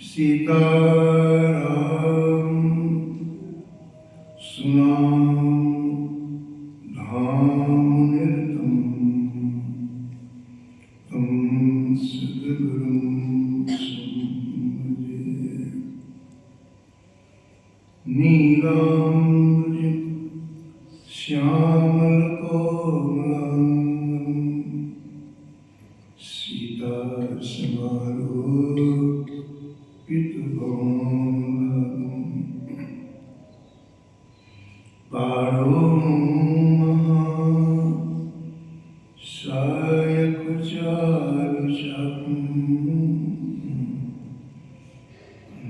सीताराम सुनाम धाम निरतम तम सद्गुरुं संभजे नीलांबुज श्यामलकोमलांगं सीतासमारोपितभवनं पारो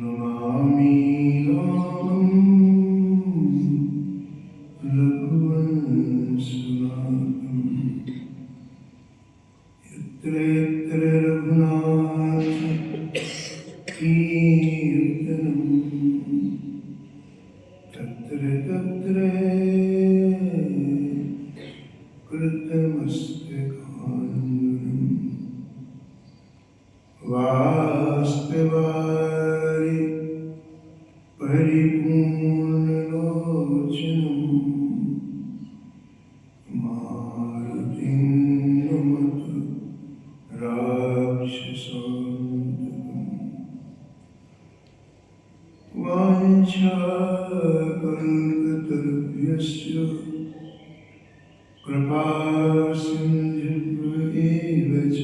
नमामि रामं रघुवंशनाथं यत्र यत्र रघुनाथ कीर्तनं तत्र तत्र कृतमस्तकाञ्जलिं वास्तवारि परिपूर्णलोचनं मारुतिं नमत राक्षसान्तकम् वाञ्छाकल्पतरुभ्यश्च कृपासिन्धुभ्येव च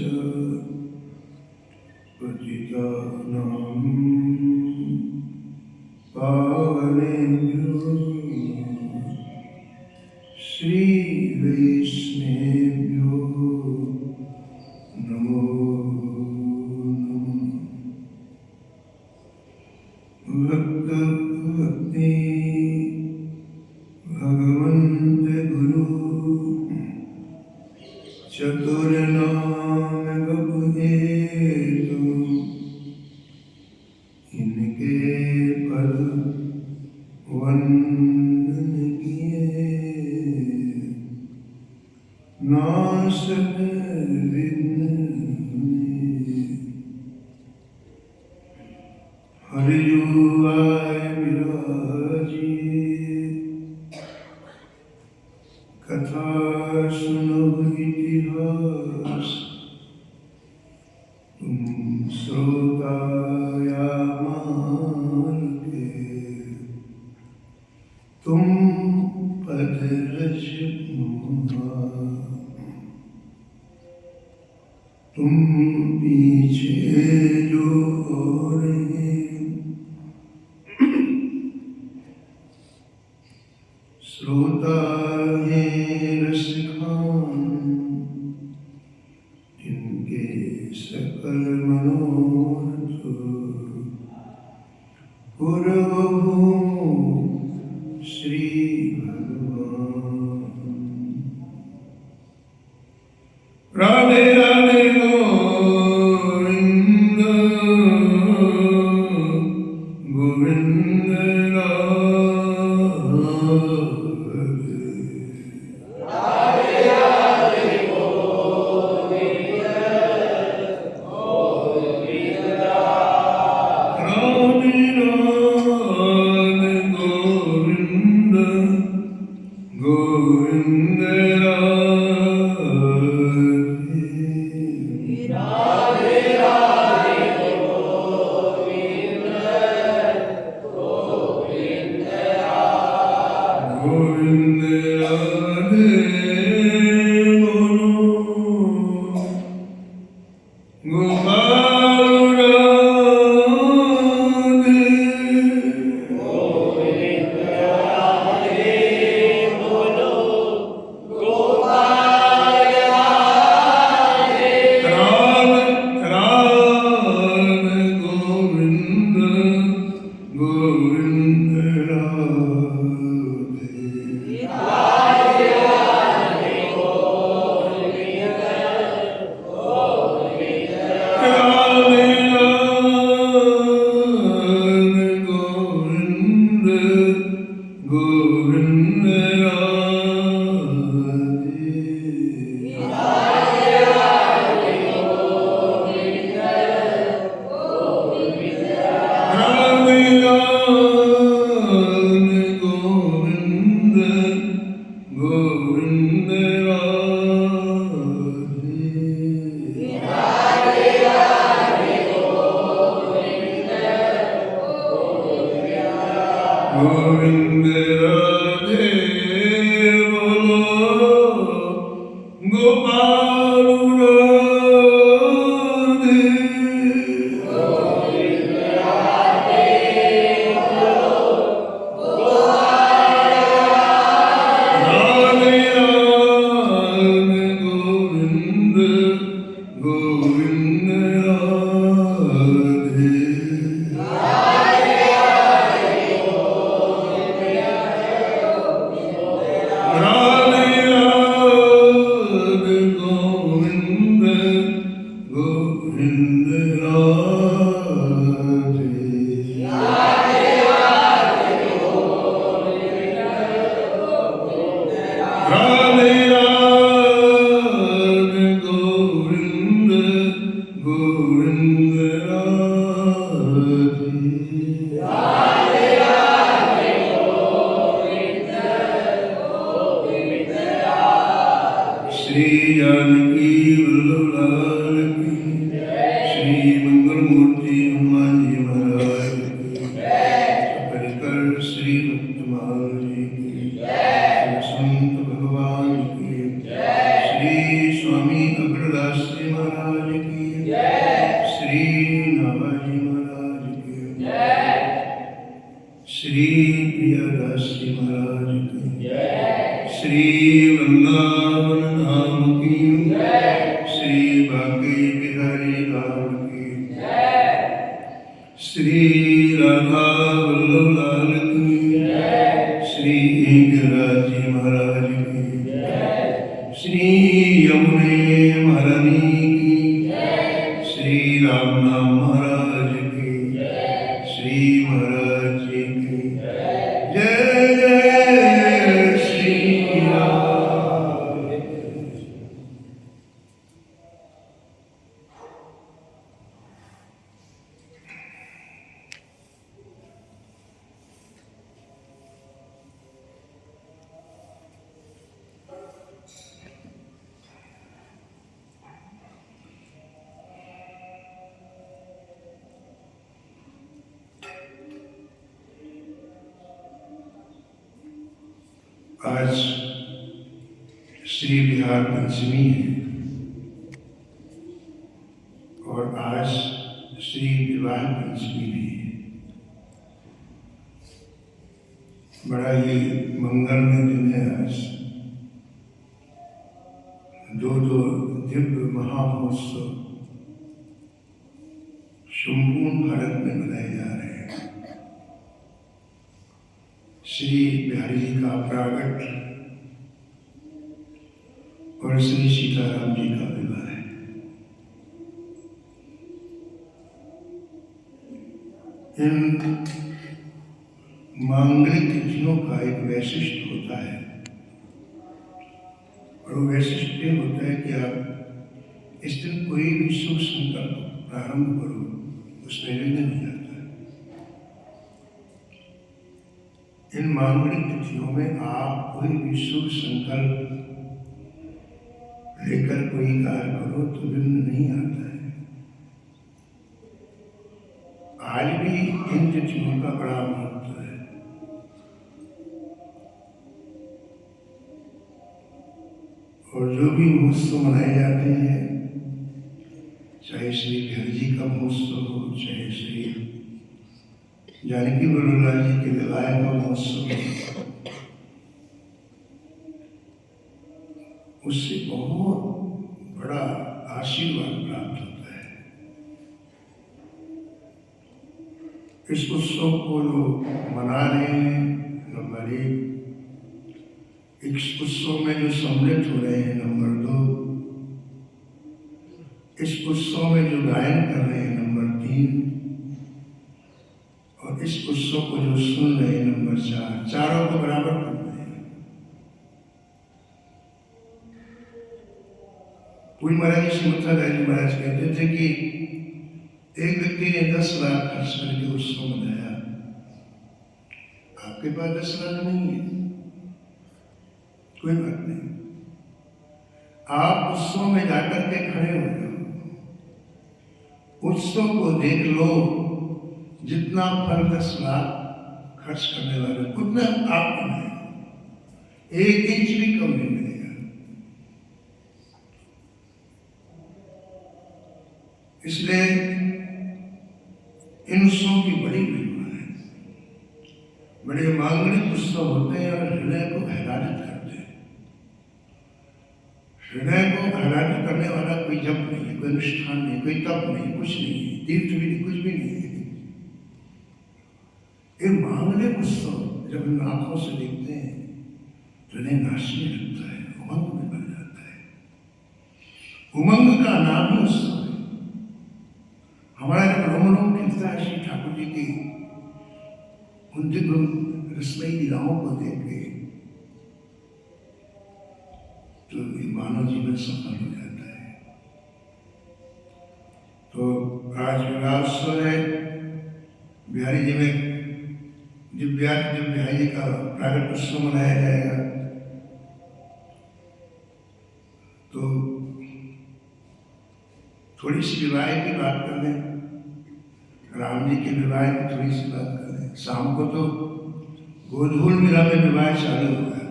पतितानां पावनेभ्यो श्रीवैष्णवेभ्यो नमो नमः। भक्ति भगवन्त गुरु चतुर्नाम बहुहेतु इनके पद वंदन किए नाशक विघ्न हरिजुआय विराजिए कथा सुनो इतिहास तुम श्रोता या मान के तुम पद रज तुम पीछे जो रहे श्रोता है रसिकान जिनके सकल मनोरथ पूर्व श्री भगवान। राधे राधे गोविंद गोविंद गोविंद राधे राधे गोविंद गोविंद गोविंद राधे बोलो गोपाल राधे गोविंद राधे बोलो गोपाल राधे राधे गोविंद गोविंद राधे गोविंद गोविंद राधे बोलो गोपाल राधे गोविंद राधे बोलो गोपाल राधे राधे गोविंद गोविंद राधे श्री जानकी वल्लभ लाल की श्री मंगल मूर्ति हनुमान जी महाराज की परिकर श्री भक्तमाल जी की संत भगवान की श्री स्वामी अग्रदास जी महाराज की श्री नाभाजी महाराज की श्री प्रियादास जी महाराज की श्री वृंदावन धाम की श्री बांके बिहारी लाल की श्री राधा वल्लभ लाल की श्री गिरिराज जी महाराज की श्री यमुने महारानी की श्री राम नाम महाराज की श्री महाराज जी की जय जय श्री राम। आज श्री बिहार पंचमी है और आज श्री विवाह पंचमी भी है। बड़ा ही मंगलमय दिन है आज। दो दिव्य महामहोत्सव संपूर्ण भारत में मनाए जा रहे हैं। श्री बिहारी जी का प्रागट और श्री सीताराम जी का विवाह है। इन मांगलिक तिथियों का एक वैशिष्ट होता है और वो वैशिष्ट ये होता है कि आप इस दिन कोई भी शुभ संकल्प प्रारंभ करो उसमें विघ्न नहीं आता। इन मांगलिक तिथियों में आप कोई भी शुभ संकल्प लेकर कोई कार्य करो तो विघ्न नहीं आता है। आज भी इन तिथियों का बड़ा महत्व है। और जो भी महोत्सव मनाए जाते हैं, चाहे श्री बिहारी जी का महोत्सव हो, चाहे श्री जानकी वल्लभ जी के विवाह का महोत्सव, उससे बहुत बड़ा आशीर्वाद प्राप्त होता है। इस उत्सव को जो मना रहे हैं, नंबर 1, इस उत्सव में जो सम्मिलित हो रहे हैं, नंबर 2, इस उत्सव में जो गायन कर रहे हैं, नंबर 3, और इस उत्सव को जो सुन रहे हैं, नंबर बराबर कर रहे हैं। पूरी महाराज जी श्रीमती महाराज कहते थे कि एक व्यक्ति ने 10 लाख खर्च करके उत्सव मनाया, आपके पास 10 लाख नहीं है, कोई बात नहीं, आप उत्सव में जाकर के खड़े हो जाओ, उत्सव को देख लो, जितना फल 10 लाख खर्च करने वाले उतना आपको मिलेगा, 1 इंच भी कम नहीं मिलेगा। इसलिए इन उत्सवों की बड़ी महिमा है। बड़े मांगलिक उत्सव होते हैं और हृदय को आह्लादित करते हैं। हृदय को आह्लादित करने वाला कोई जप नहीं है, कोई अनुष्ठान नहीं, कोई तप नहीं, कुछ नहीं है, तीर्थ भी नहीं, कुछ भी नहीं है। ये मांगलिक उत्सव जब इन आंखों से देखते हैं हृदय नाचने लगता है, उमंग में बन जाता है। उमंग का नाम ही उत्सव है। हमारा जब रोम रोम खिलता है श्री ठाकुर जी की उन दिव्य रसमयी लीलाओं को देख के, तो मानव जीवन सफल हो जाता है। तो आज विवाहोत्सव है, बिहारी जी में दिव्यारी जी का प्रागट उत्सव मनाया जाएगा। तो थोड़ी सी विवाह की बात कर लें, राम जी के विवाह की थोड़ी सी बात कर लें। शाम को तो गोधूल मेला में विवाह चालू होगा,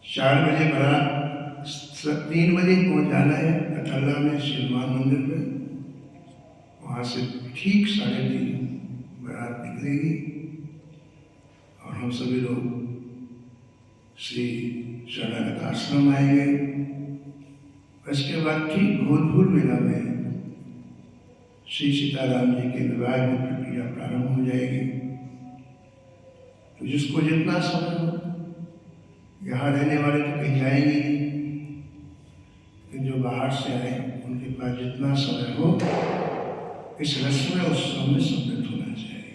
4 बजे बारात 3 बजे पहुंच जाना है अठल्ला में श्री हनुमान मंदिर में। वहाँ से ठीक 3:30 बारात निकलेगी और हम सभी लोग श्री शरणागत आश्रम आएंगे। उसके बाद ठीक गोधूल मेला में श्री सीताराम जी के विवाह की प्रक्रिया प्रारंभ हो जाएगी। तो जिसको जितना समय हो, यहाँ रहने वाले तो कहीं जाएंगे नहीं, लेकिन जो बाहर से आए उनके पास जितना समय हो इस रस्म उत्सव में सम्मिलित होना चाहिए।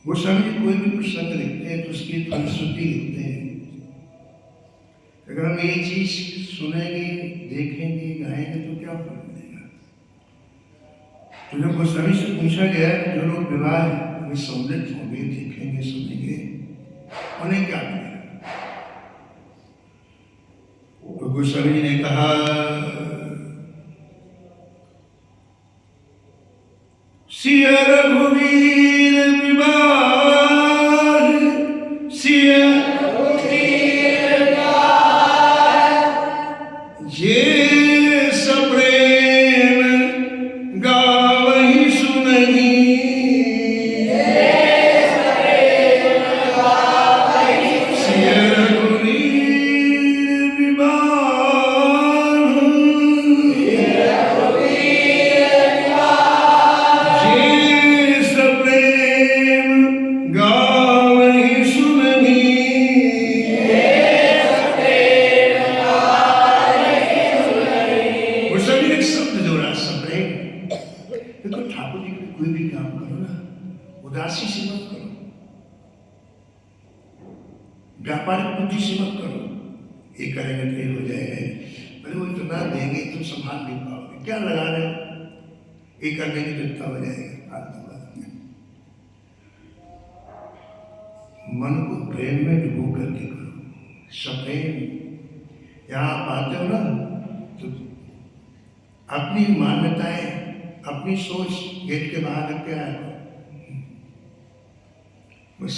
गोस्वामी जी कोई भी प्रसंग लिखते हैं तो उसकी फलश्रुति लिखते हैं। अगर हम ये चीज सुनेंगे, देखेंगे, गाएंगे तो क्या फल मिलेगा। तो जब गोस्वामी से पूछा गया कि जो लोग विवाह में सम्मिलित होंगे, देखेंगे, सुनेंगे, उन्हें क्या मिलेगा, तो गोस्वामी जी ने कहा सिया रघुवीर विवाह, सिया ये सप्रेम गावहि सुनहि, सिया रघुवीर विवाह, ये सप्रेम गावहि सुनहि। देखो ठाकुर जी के कोई भी काम करो ना, उदासी से मत करो, व्यापारिक बुद्धि से मत करो। ये करेंगे तो ये हो जाएगा, अरे वो इतना देंगे तुम संभाल नहीं पाओगे, क्या लगा रहे हो, ये कर देंगे तो इतना हो जाएगा। मन को प्रेम में डुबो करके करो, सप्रेम। यहाँ आप आते हो ना तो अपनी मान्यताएं, अपनी सोच गेट के बाहर रख के आया, बस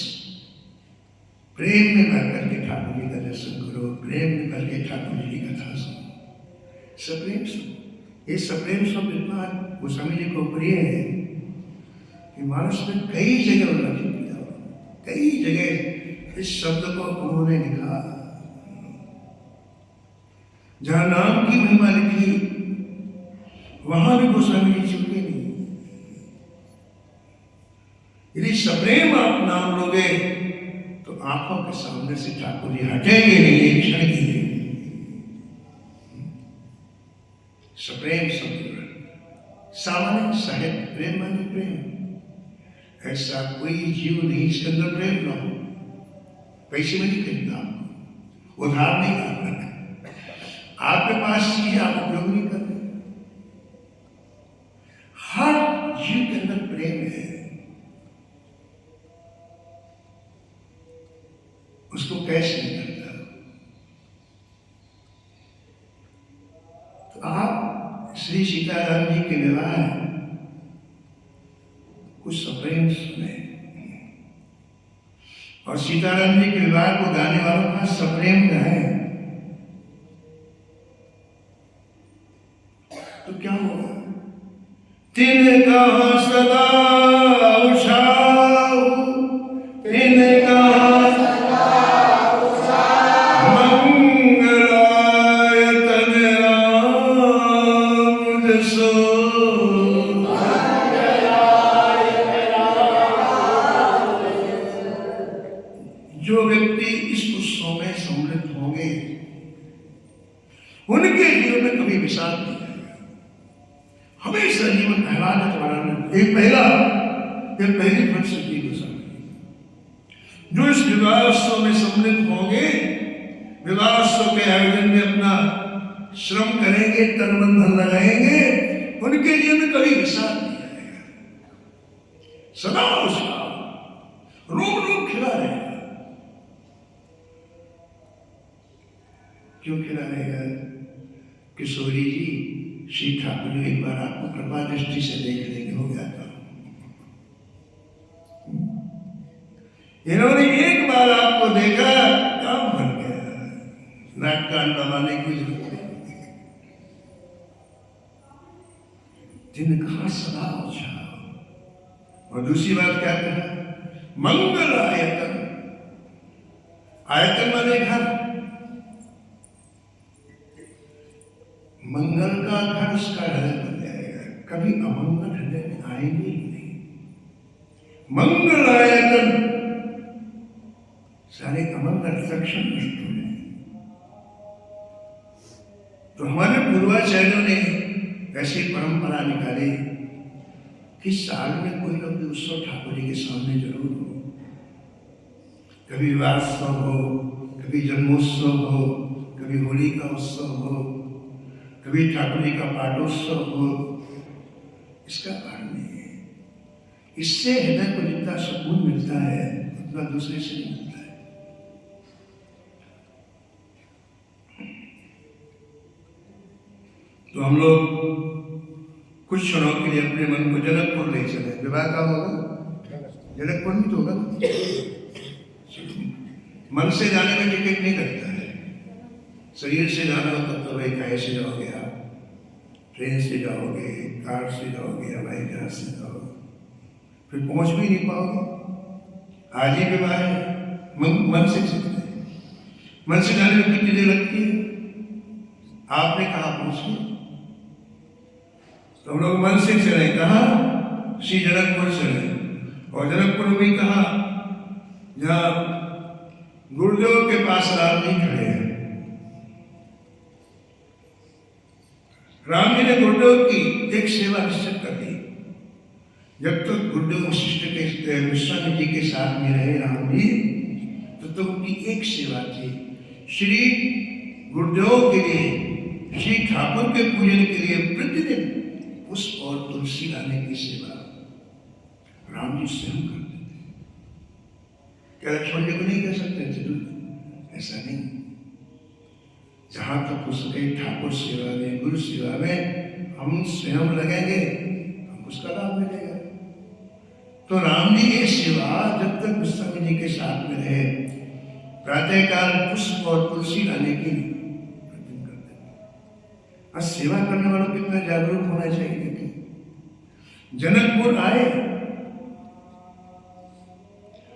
प्रेम में भर करके ठाकुर जी का दर्शन करो, प्रेम में भर के ठाकुर जी की कथा सुनो, सप्रेम सुनो। ये सप्रेम शब्द इतना गोस्वामी जी को प्रिय है कि मानस में कई जगह उल्लेखित किया, कई जगह इस शब्द को उन्होंने लिखा। जहां नाम की महिमा लिखी वहां भी गोस्वामी जी चुके नहीं। यदि सप्रेम आप नाम लोगे तो आंखों के सामने से ठाकुर जी हटेंगे नहीं एक क्षण के लिए। सप्रेम शब्द सामान्य साहित्य प्रेम माने प्रेम, ऐसा कोई जीव नहीं इसके अंदर प्रेम ना हो। पैसे में नहीं खरीदना आपको, उधार नहीं करना, आपके पास चीज है आप उपयोग नहीं कर रहे। हर जीव के अंदर प्रेम है, उसको कैसे नहीं करता। तो आप श्री सीताराम जी के विवाह कुछ सप्रेम सुने, और सीताराम जी के विवाह को गाने वालों का सप्रेम गाए तो क्या होगा। तिनका सदा उछाऊ, तिनका जो व्यक्ति इस उत्सव में सम्मिलित होंगे उनके जीवन में कभी विषाद नहीं आएगा, हमेशा जीवन आह्लादित वाला। एक पहली फलश्रुति को समझिए, जो इस विवाह उत्सव में सम्मिलित होंगे, विवाह उत्सव के आयोजन में अपना श्रम करेंगे, तन मन धन लगाएंगे, उनके जीवन में कभी विषाद नहीं आएगा, सदा उसका रोम रोम खिला रहेगा। क्यों खिला रहेगा? किशोरी जी, श्री ठाकुर जी एक बार आपको कृपा दृष्टि से देख लेंगे, हो गया था। इन्होंने एक बार आपको देखा, काम बन गया, नाक कान दबाने की जरूरत नहीं। जिनका सदा उछाल। और दूसरी बात क्या कहा? मंगल आयतन। आयतन माने घर, मंगल का घर उसका हृदय बन जाएगा, कभी अमंगल हृदय में आएंगे ही नहीं। मंगल आयतन, सारे अमंगल लक्षण नष्ट हो जाएंगे। तो हमारे पूर्वाचार्यों ने ऐसी परंपरा निकाली कि साल में कोई ना कोई उत्सव ठाकुर जी के सामने जरूर हो। कभी विवाहोत्सव हो, कभी जन्मोत्सव हो, कभी होली का उत्सव हो, कभी ठाकुर जी का पाठोत्सव हो। इसका कारण नहीं है, इससे हृदय को जितना सुकून मिलता है उतना दूसरे से नहीं मिलता है। तो हम लोग कुछ क्षणों के लिए अपने मन को जनकपुर ले चले। विवाह का होगा जनकपुर में तो होगा, मन से जाने में टिकट नहीं लगता है। शरीर से जाना हो तब तो भाई कैसे जाओगे आप, ट्रेन से जाओगे, कार से जाओगे, हवाई जहाज से जाओगे, फिर पहुंच भी नहीं पाओगे। आज ही विवाह है, मन से चलते हैं, मन से जाने में कितनी देर लगती है। आपने कहा पहुंचे, तो हम लोग मन से चले, कहा श्री जनकपुर चले, और जनकपुर भी कहा जहाँ गुरुदेव के पास राम जी खड़े हैं। राम जी ने गुरुदेव की एक सेवा निश्चित कर दी। जब तक गुरुदेव वशिष्ठ के विश्वामित्र जी के साथ में रहे राम जी, तो उनकी एक सेवा थी, श्री गुरुदेव के लिए, श्री ठाकुर के पूजन के लिए प्रतिदिन पुष्प और तुलसी लाने की सेवा राम जी स्वयं करते थे। क्या लक्ष्मण जी को नहीं कह सकते थे? ऐसा नहीं। जहां तक हो सके ठाकुर सेवा में, गुरु सेवा में हम स्वयं लगेंगे, हम उसका लाभ मिलेगा। तो राम जी ये सेवा जब तक विश्वामित्र जी के साथ में रहे, प्रातःकाल पुष्प और तुलसी लाने की प्रतिदिन करते थे। आज सेवा करने वालों को कितना जागरूक होना चाहिए। जनकपुर आए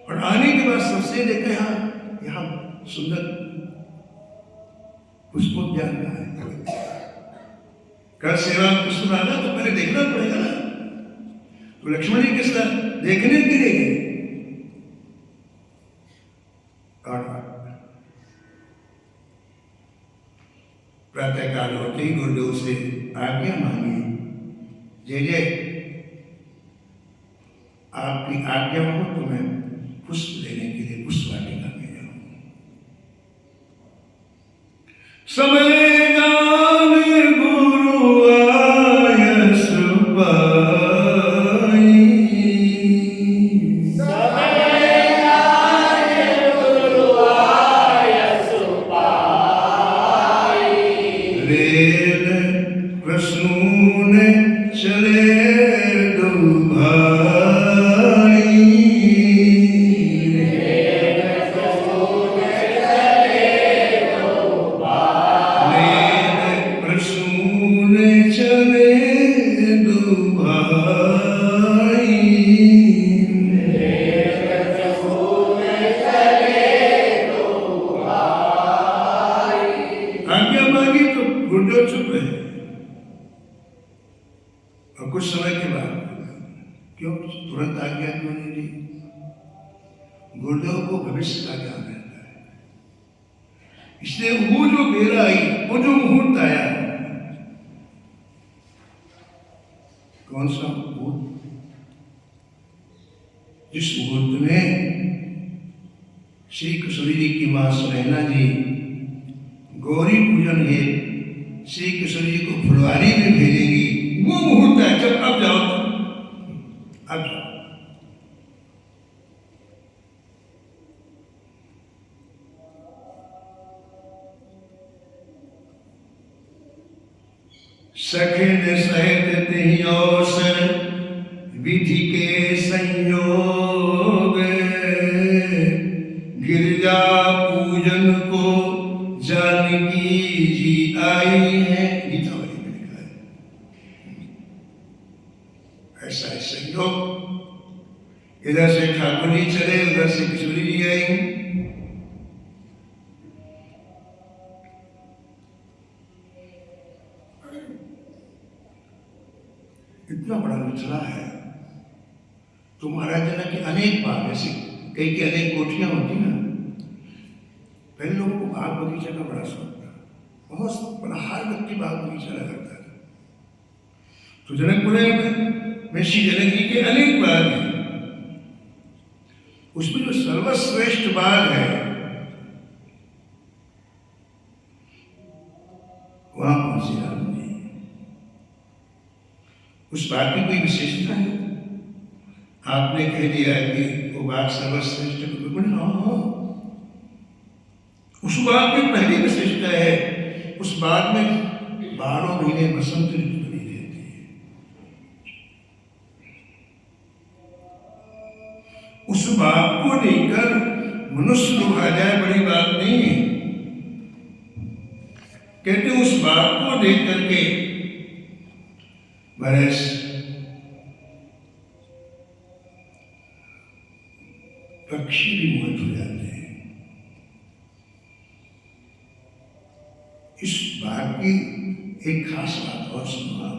और आने के बाद सबसे देखे यहाँ सुंदर पुष्पोद्यान का है। कर सेवा पुष्प लाना तो पहले देखना पड़ेगा ना। तो लक्ष्मण जी किस तरह देखने के लिए गए, प्रातःकाल होते ही गुरुदेव से आज्ञा मांगी, जय जय आपकी आज्ञा हो तो मैं पुष्प लेने के लिए पुष्प वाटिका में जाऊं। समय जाने गुरु आयस पाई, समय जाने गुरु आयस पाई, रेल प्रसून चले दो भाई, रेल प्रसून चले दो भाई, रेल प्रसून चले दो भाई, रेल प्रसून चले दो भाई। आज्ञा मांगी तो गुड्डो चुप रहे। और कुछ समय के बाद क्यों तुरंत आज्ञा क्यों नहीं दी? गुड्डो को भविष्य का ज्ञान रहता है, इसलिए वो जो बेरा आई, वो जो मुहूर्त आया, कौन सा मुहूर्त? जिस मुहूर्त में श्री किशोरी जी की मां सुनैना जी गौरी पूजन है, श्री किशोरी जी को फुलवारी में भेजेंगी, वो मुहूर्त है जब अब जाओ, अब जाओ। सखिन सहित तिहि अवसर विधि के संयोग, गिरजा पूजन को जानकी जी आई है, गीतावली में लिखा है। ऐसा है संयोग, इधर से ठाकुर जी चले, उधर से किशोरी जी आई। इतना बड़ा मिथिला है तो महाराज जनक की अनेक बाग, ऐसे कई की अनेक कोठियां होती ना, पहले लोगों को बाग बगीचा का बड़ा शौक था, बहुत बड़ा, हर व्यक्ति बाग बगीचा लगाता था। तो जनकपुर में श्री जनक जी के अनेक बाग हैं, उसमें जो सर्वश्रेष्ठ बाग है वहां पहुंचे राम जी। उस बाग की कोई विशेषता है? आपने कह दिया कि वो बाग सर्वश्रेष्ठ है, हाँ, उस बाग में पहली विशेषता है, उस बाग में 12 महीने बसंत ऋतु बनी रहती है। उस बाग को लेकर मनुष्य लोग आ जाए बड़ी बात नहीं है, कहते उस बाग को देख करके बरस पक्षी भी मोहित हो जाते हैं। इस बाग की एक खास बात और सुना,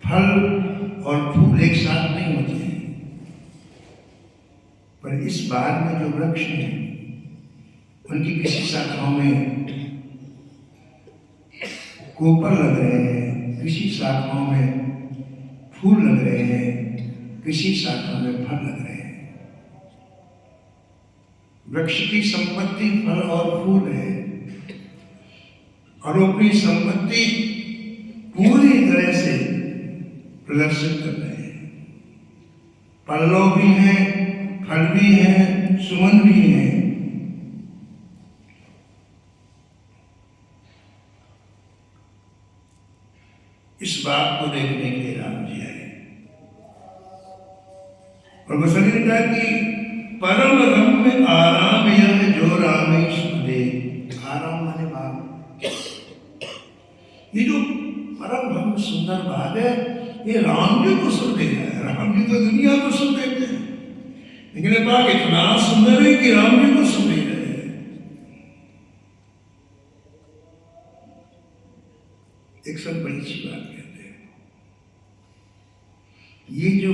फल और फूल एक साथ नहीं होते हैं, पर इस बाग में जो वृक्ष हैं उनकी किसी शाखाओं में कोपल लग रहे हैं, किसी शाखाओं में फूल लग रहे हैं, किसी शाखा में फल लग रहे हैं। वृक्ष की संपत्ति फल और फूल है, और अपनी संपत्ति पूरी तरह से प्रदर्शित कर रहे हैं। पल्लव भी हैं, फल भी हैं, सुमन भी हैं। इस बात को देखने के लिए राम जी आए, और गोस्वामी ने कहा कि परम रम्य आराम यह जो रामेश्वर दे। आराम माने बाग, ये जो परम रम्य सुंदर बाग है, ये राम जी को सुन दे रहा है। राम जी तो दुनिया को सुन देते हैं, लेकिन ये बाग इतना सुंदर है कि राम जी को सुन दे रहे हैं। एक सब बड़ी अच्छी बात कहते हैं, ये जो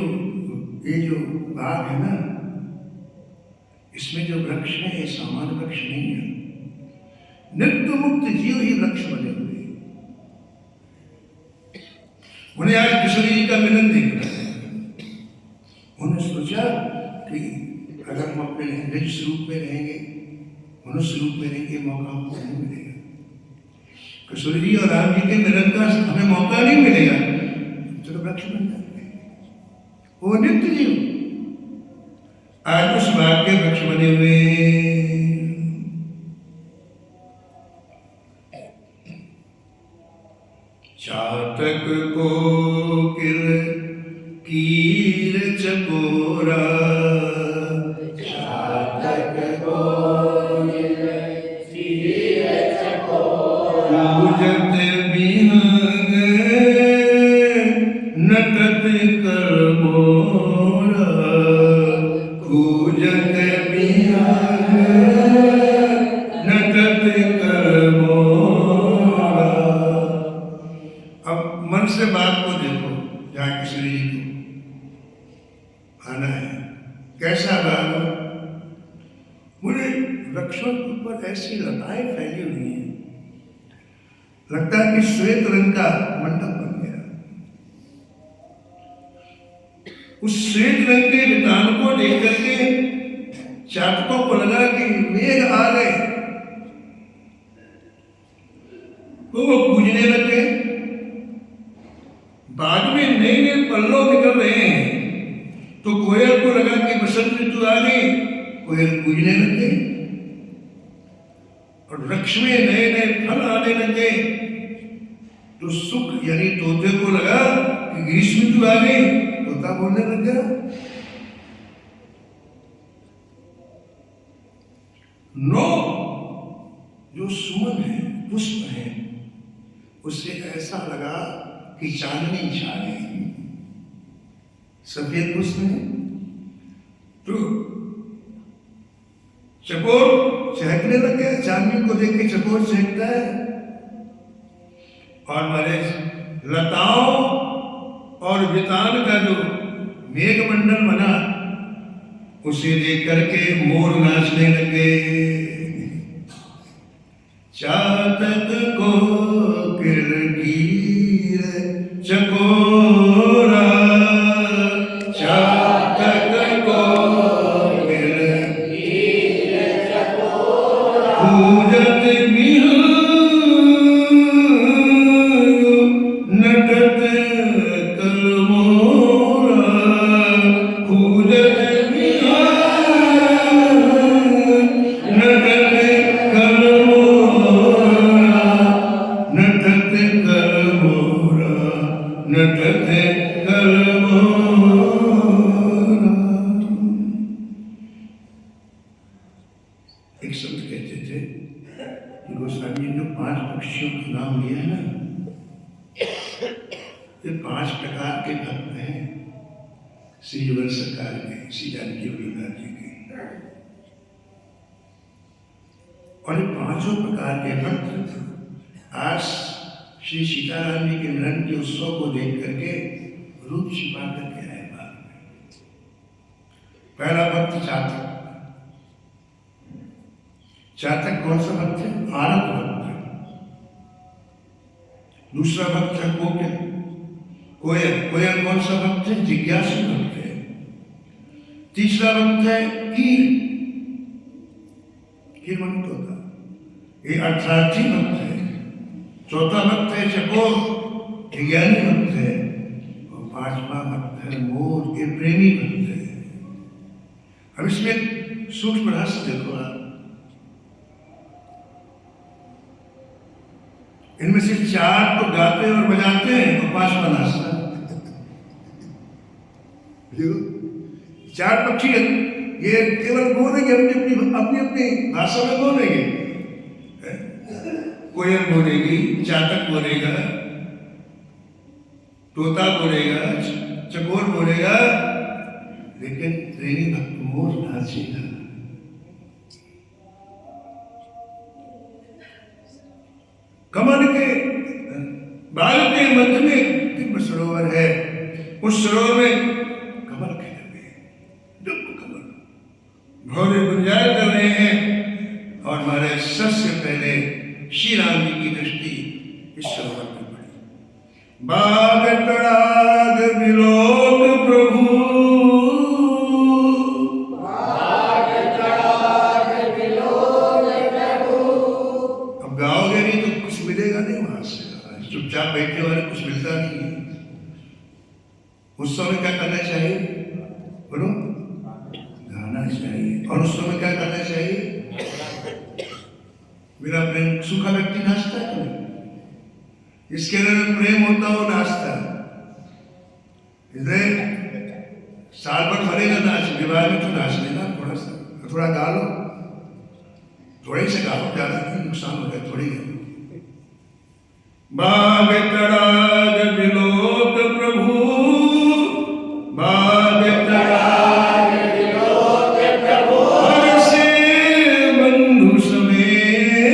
बाग है ना, इसमें जो वृक्ष है ये सामान्य वृक्ष नहीं है, नित्य मुक्त जीव ही वृक्ष बने हुए। उन्हें आज किशोरी जी का मिलन देखना है, में निज स्वरूप में रहेंगे, मनुष्य रूप में रहेंगे, मौका हमको नहीं मिलेगा। किशोर जी और राम जी के मिलन का हमें मौका नहीं मिलेगा, चलो वृक्ष बन जाते वो नित्य जीव आज उस बाग के वृक्ष बने हुए। चातक कोकिल कीर चकोरा, चातक कोकिल कीर चकोरा, पूजत बिहंग नटत कर मोरा, पूजत बिहंग नटत कर मोरा। अब मन से बात को देखो, जहाँ किशोर जी को आना है, कैसा बाग हो। मुझे वृक्षों के ऊपर ऐसी लताएं फैली हुई हैं, लगता है कि श्वेत रंग का मंडप बन गया। उस श्वेत रंग के वितान को देख करके चातकों को लगा कि मेघ आ गए, तो वो पूजने लग गए। बाद में नए नए पल्लव निकल रहे हैं, तो कोयल को लगा कि बसंत ऋतु आ गई, कोयल पूजने लग गई। और वृक्ष में नए नए फल आने लगे, तो सुख यानी तोते को लगा कि ग्रीष्म ऋतु आ गई, तोता बोलने लग गया। नो, जो सुमन है, पुष्प है, उससे ऐसा लगा कि चांदनी छा गई। सफेद पुष्प है तो चकोर चहकने लग गया, चांदनी को देख के चकोर चहकता है। और हमारे लताओं और वितान का जो मेघमंडल बना, उसे देख करके मोर नाचने लगे। चातक कोकिल कीर चकोरा, चातक कोकिल कीर चकोरा, पूजत बिहंग नटत कर मोरा, पूजत बिहंग नटत कर मोरा, नटत कर मोरा, नटत कर मोरा। एक संत कहते थे कि गोस्वामी ने जो 5 पक्षियों का नाम लिया है ना, ये 5 प्रकार के भक्त हैं श्री युगल सरकार के, श्री जानकी वल्लभ जी के। और ये 5 प्रकार के भक्त आज श्री सीताराम जी के मिलन के उत्सव को देख करके रूप छिपा करके आए बाग में। पहला भक्त चातक। चातक कौन सा भक्त है? आरक भक्त है। दूसरा भक्त है कोकिल, कोयल। कोयल कौन सा भक्त है? जिज्ञासु भक्त है। तीसरा भक्त है कीर, कीर मन तोता, ये अर्थार्थी भक्त है। चौथा भक्त है चकोर, ज्ञानी भक्त है। और 5वां भक्त है मोर, ये प्रेमी भक्त है। अब इसमें सूक्ष्म रहस्य देखो आप, इनमें से 4 तो गाते और बजाते हैं और 5वां नाचता है। 4 पक्षी ये केवल बोलेंगे, अपनी अपनी भाषा में बोलेंगे। कोयल बोलेगी, चातक बोलेगा, तोता बोलेगा, चकोर बोलेगा, लेकिन प्रेमी भक्त मोर नाचेगा। कमल के बाग के मध्य में दिव्य सरोवर है, उस सरोवर में कमल खिले हुए हैं, दिव्य कमल भौरे गुंजाय कर रहे हैं। और हमारे सबसे पहले श्री राम जी की दृष्टि इस सरोवर में पड़ी। बाग तड़ाग विलोक प्रभु, बाग उस समय क्या करना चाहिए? बोलो, गाना चाहिए। और उस समय क्या करना चाहिए? मेरा प्रेम सूखा व्यक्ति नाचता है कभी, इसके अंदर प्रेम होता हो नाचता है। इसलिए साल भर भरेगा नाच, विवाह में तो नाच लेना, थोड़ा सा, थोड़ा गा लो, थोड़े से गा लो, ज्यादा नहीं, नुकसान हो गया, थोड़ी गा। बाग तड़ाग विलोक प्रभु, बाग तड़ाग विलोक प्रभु, हर से बंधु समेत,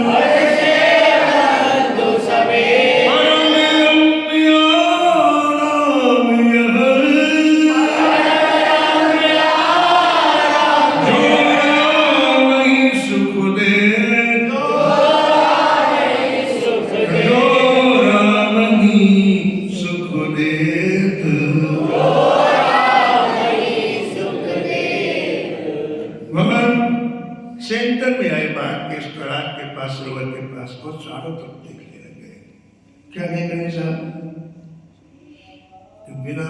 हर से बंधु समेत, परम रम्य राम यह, जो राम ही सुख दे, सेंटर में आए, बाग के तड़ाग के पास, सरोवर के पास, और चारों तरफ देखने लगे। क्या देख रहे साहब? तो बिना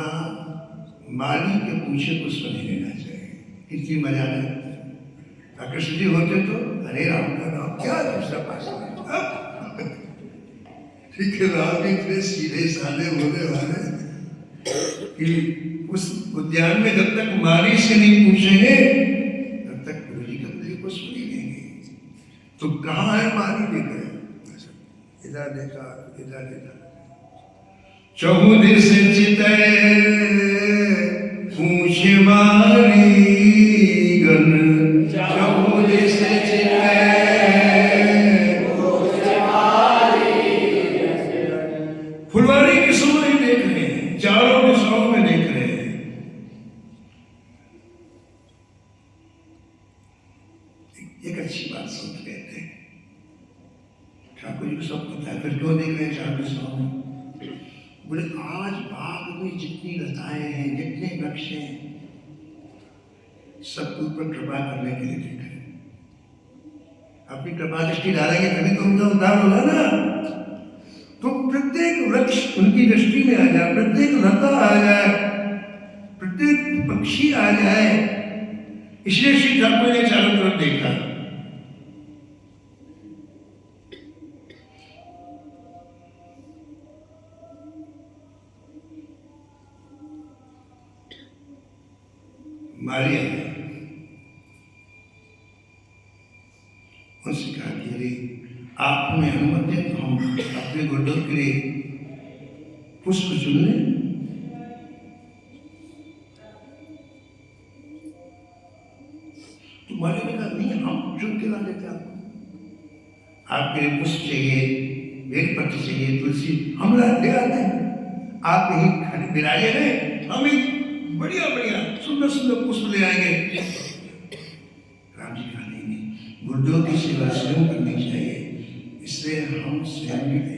माली के पूछे पुष्प नहीं लेना चाहिए, इतनी मजा नहीं। कृष्ण जी होते तो हरे राम का नाम क्या दूसरा पास, ठीक है, राम जी इतने सीधे साधे होने वाले कि उस उद्यान में जब तक माली से नहीं पूछेंगे तब तक गुरु जी कभी पुष्प नहीं लेंगे। तो कहाँ है माली? देख रहे, इधर देखा, इधर देखा, चहुदिश चितै पूछ माली गण, चहुदिश चितै पूछ माली गण। फुलवारी किस्मों में देख रहे हैं, चारों दिशाओं में देख रहे हैं। एक अच्छी बात समझ कहते हैं, ठाकुर जी को सब पता है, फिर क्यों देख रहे हैं चारों दिशाओं में? बोले आज बाग में जितनी लताएं हैं, जितने वृक्ष हैं, सबके ऊपर कृपा करने के लिए देख रहे हैं। अपनी कृपा दृष्टि डालेंगे तभी तो उनका उद्धार होगा ना। तो प्रत्येक वृक्ष उनकी दृष्टि में आ जाए, प्रत्येक लता आ जाए, प्रत्येक पक्षी आ जाए, इसलिए श्री ठाकुर ने चारों तरफ देखा। मारिया उनसे कहा कि अरे आप हमें अनुमति दें तो हम अपने गुरुदेव के लिए पुष्प चुन लें। तो मारिया ने कहा नहीं, हम चुन के ला देते आपको, आपके लिए पुष्प चाहिए, बेलपत्र चाहिए, तुलसी, हम ले आते हैं, आप यही बिराजे रहे, हम एक बढ़िया बढ़िया सुंदर सुंदर पुष्प ले आएंगे। राम जी कहा नहीं, गुरुदेव की सेवा स्वयं करनी चाहिए, इसलिए हम स्वयं भी लेंगे।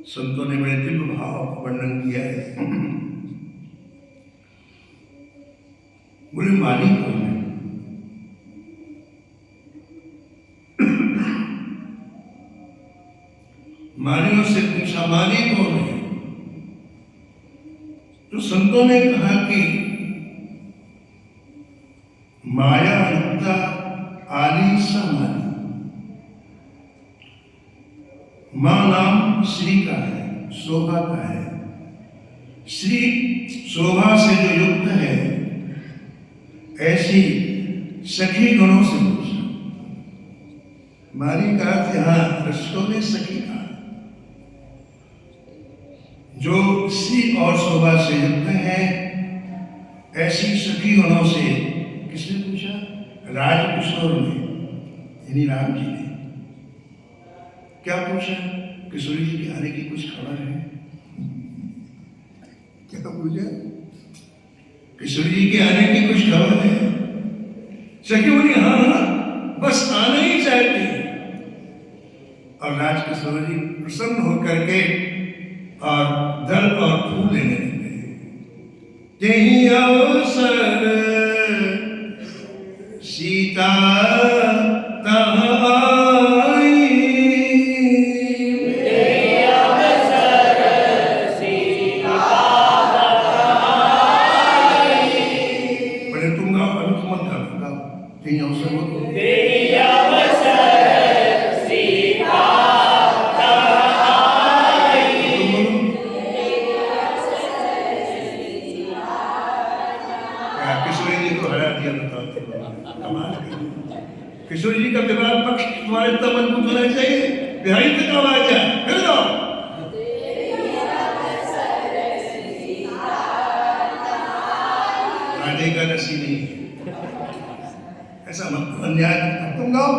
संतों ने बड़े दिव्य भाव का वर्णन किया है। बोले माली कौन है? मालियों से पूछा माली कौन है? तो संतों ने कहा कि माया युक्ता आली समाली। मां नाम श्री का है, शोभा का है, श्री शोभा से जो युक्त है, ऐसी सखी गुणों से पूछा। माली का अर्थ यहां रस्तों में सखी का, जो श्री और शोभा से युक्त है, ऐसी सखी गुणों से किसने पूछा? राजकिशोर ने, यानी राम जी ने। क्या पूछा? किशोरी जी के आने की कुछ खबर है? क्या पूछा? किशोरी जी के आने की कुछ खबर है? सखी बोली हाँ हाँ, बस आना ही चाहती है। और राजकिशोर जी प्रसन्न होकर के और दल और फूल लेने लगे। तेहि अवसर सीता तहाँ आई। बड़े तुम गाओ, अभी तुम मत गाओ, कहीं अवसर हो तो। किशोरी जी को हरा दिया, बताओ कमाल। किशोरी जी का विवाह पक्ष तुम्हारे इतना मजबूत होना चाहिए, बिहारी तक आवाज है, फिर गाओ। राधे का रसी नहीं है, ऐसा मत अन्याय, तुम गाओ।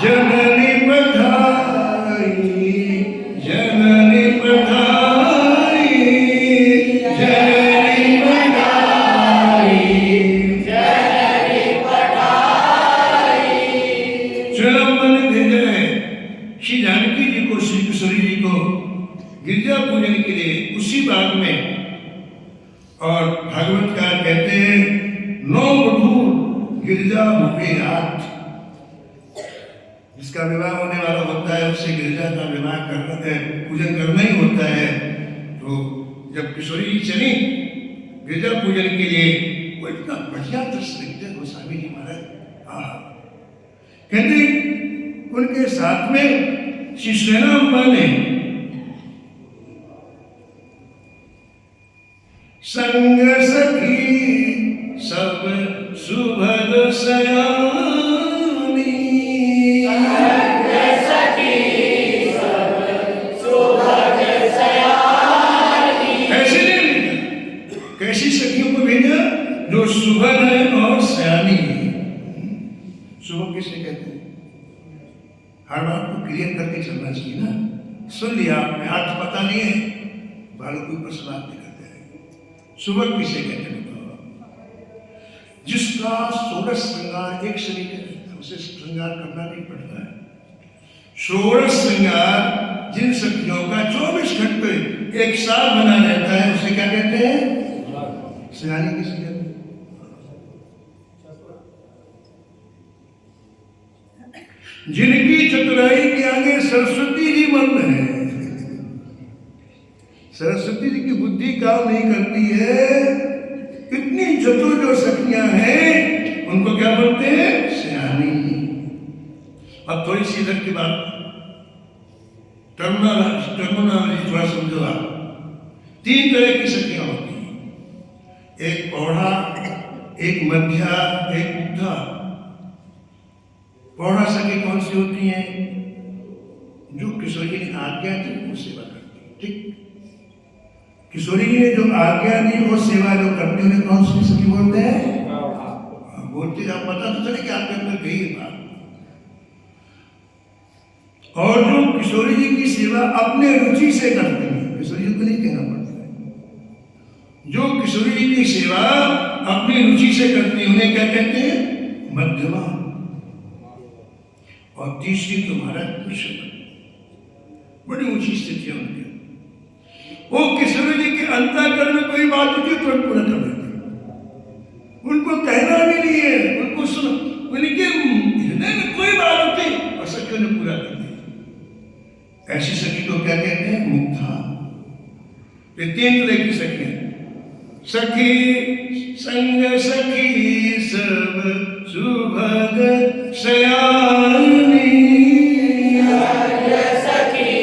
जननी पठाई, जननी पठाई, जननी पठाई, जननी पठाई। श्री जानकी जी को, श्री किशोरी जी को गिरजा पूजन के लिए उसी बाग में, और भागवतकार कहते हैं 9 बटूर गिरजा भूमि रात। जिसका विवाह होने वाला होता है उससे गिरजा का विवाह करना है, पूजन करना ही होता है। तो जब किशोरी जी चली गिरजा पूजन के लिए, वो इतना बढ़िया दृश्य देखते गोस्वामी जी महाराज। कहते उनके साथ में श्री श्रीराम ने संग सखी सब सुभग सयानी, संग सखी सब सुभग सयानी। ऐसे नहीं भेजा, कैसी सखियों को भेजा? जो सुभग है और सयानी है। सुभग किसे कहते हैं? हर बात को क्लियर करके चलना चाहिए ना। सुन लिया आपने, अर्थ पता नहीं है, बालों के ऊपर सलाह नहीं करते हैं। सुबह किसे कहते हैं? जिसका 16 श्रृंगार एक शरीर है, उसे श्रृंगार करना नहीं पड़ता है। 16 श्रृंगार जिन सखियों का 24 घंटे एक साथ बना रहता है, उसे क्या कहते हैं? सयानी किसे कहते हैं? जिनकी चतुराई के आगे सरस्वती जी बंद है। सरस्वती जी की बुद्धि काम नहीं करती है। इतनी चतुर जो सखियां हैं उनको क्या बोलते हैं? सयानी। अब थोड़ी सी इधर की बात, टर्मिनोलॉजी थोड़ा समझो आप। 3 तरह की सखियां होती हैं, एक पौढ़ा, एक मध्या, एक बुद्धा। पौढ़ा सखी कौन सी होती हैं? जो किशोरी जी ने आज्ञा दी वो सेवा करती है। ठीक, किशोरी जी ने जो आज्ञा दी वो सेवा जो करती उन्हें कौन सी सखी बोलते हैं? बोलते आप पता तो चले कि आपके अंदर गई बात। और जो किशोरी जी की सेवा अपने रुचि से करती है, किशोरी जी को नहीं कहना पड़ता है, जो किशोरी जी की सेवा अपनी रुचि से करती है उन्हें क्या कहते हैं? मध्यमा। और तीसरी तुम्हारा कृष्ण, बड़ी ऊंची स्थिति है उनकी। वो किशोरी जी के अंतःकरण में कोई बात होती है तुरंत पूरा कर देते, उनको कहना भी नहीं है, उनको सुनो, उनके हृदय में कोई बात होती और सखियों ने पूरा कर दिया। ऐसी सखी को क्या कहते हैं? मुग्धा। ये 3 तरह की सखी है। सखी संग सखी सब सुभग सयानी, सखी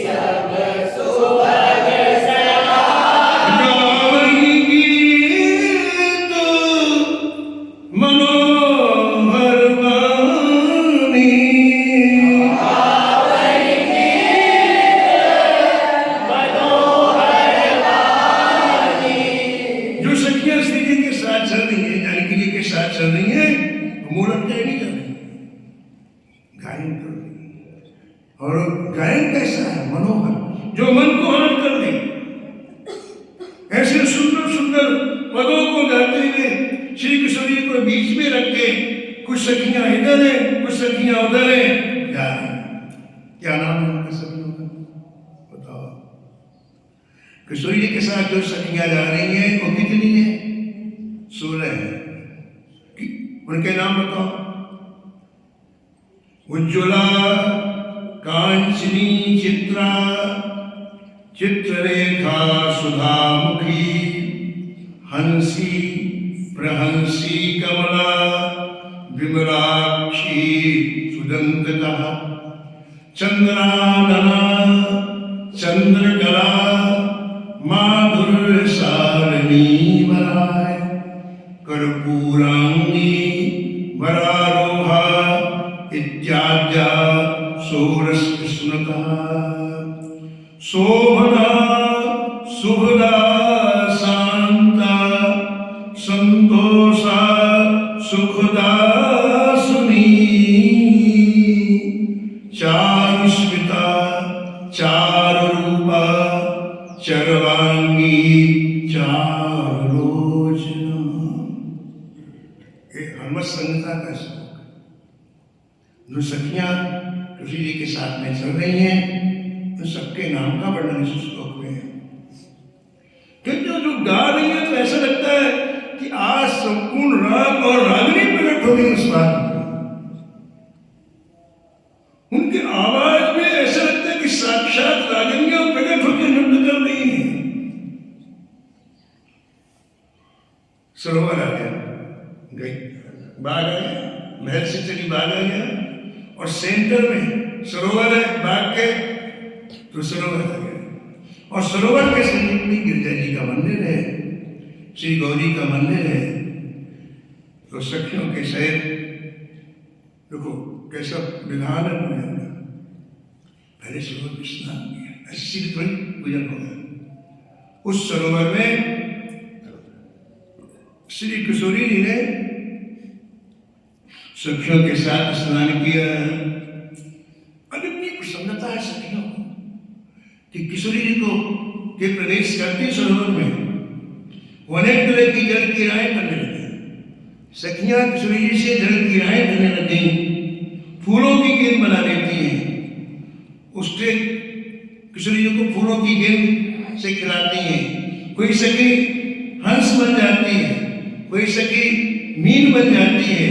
सब सुभग सयानी। गावई गीत मनोहर वाणी, गावई गीत मनोहर वाणी। जो सखियां श्री जी के साथ चल रही है, जानकी जी के साथ चल रही है, मूल अटके नहीं जा रही। और गायन कैसा है, मनोहर, जो मन को हरण कर ले। ऐसे सुंदर सुंदर पदों को गाते हुए श्री कृष्ण जी को बीच में रख के, कुछ सखियां इधर है, कुछ सखियां उधर है, जा रहे हैं। क्या नाम है उनका सखियों का, बताओ। किशोर जी के साथ जो सखियां जा रही हैं वो कितनी है? 16 है। उनके नाम बताओ। उज्ज्वला, कांचनी, चित्रा, चित्ररेखा, सुधामुखी, हंसी, प्रहंसी, कमला, विमलाक्षी, सुदंतता, चंद्रानना, चंद्रकला, माधुर्य सारिणी वराय, कर्पूरांगी, वरारोहा इत्याद्या सोरस स्मृता, शोभना, शुभदा, शांता, संतोषा, सुखदा, सुनी, चारुस्मिता, चारुरूपा, चरवांगी, चारुलोचना। ये हनुमत संहिता का श्लोक है। जो सखियां ऋषि जी के साथ में चल रही हैं, तो सबके नाम का वर्णन इस श्लोक में है। क्योंकि जो गा रही है तो ऐसा लगता है कि आज संपूर्ण राग और रागनी प्रकट हो गई इस बात में। उनकी आवाज में ऐसा लगता है कि साक्षात रागिनियां प्रकट होकर नृत्य कर रही हैं। सरोवर आ गया, गई, बाघ आ गया, महल से चली बाघ आ गया, और सेंटर में सरोवर है बाघ के, तो सरोवर आ गया। और सरोवर के समीप में गिरिजा जी का मंदिर है, श्री गौरी का मंदिर है। तो सखियों के सहित देखो कैसा विधान है पूजन का। पहले सरोवर में स्नान किया, ऐसी पूजन हो गया। उस सरोवर में श्री किशोरी जी ने सखियों के साथ स्नान किया। अब इतनी प्रसन्नता है सखियों को कि किशोरी जी को के प्रवेश करते सरोवर में अनेक तरह की जल क्रियाएं करने लगे। सखियां किशोरी जी से जल क्रियाएं करने लगी, फूलों की गेंद बना लेती हैं, उससे किशोरी जी को फूलों की गेंद से खिलाती हैं। कोई सखी हंस बन जाती है, कोई सखी मीन बन जाती है।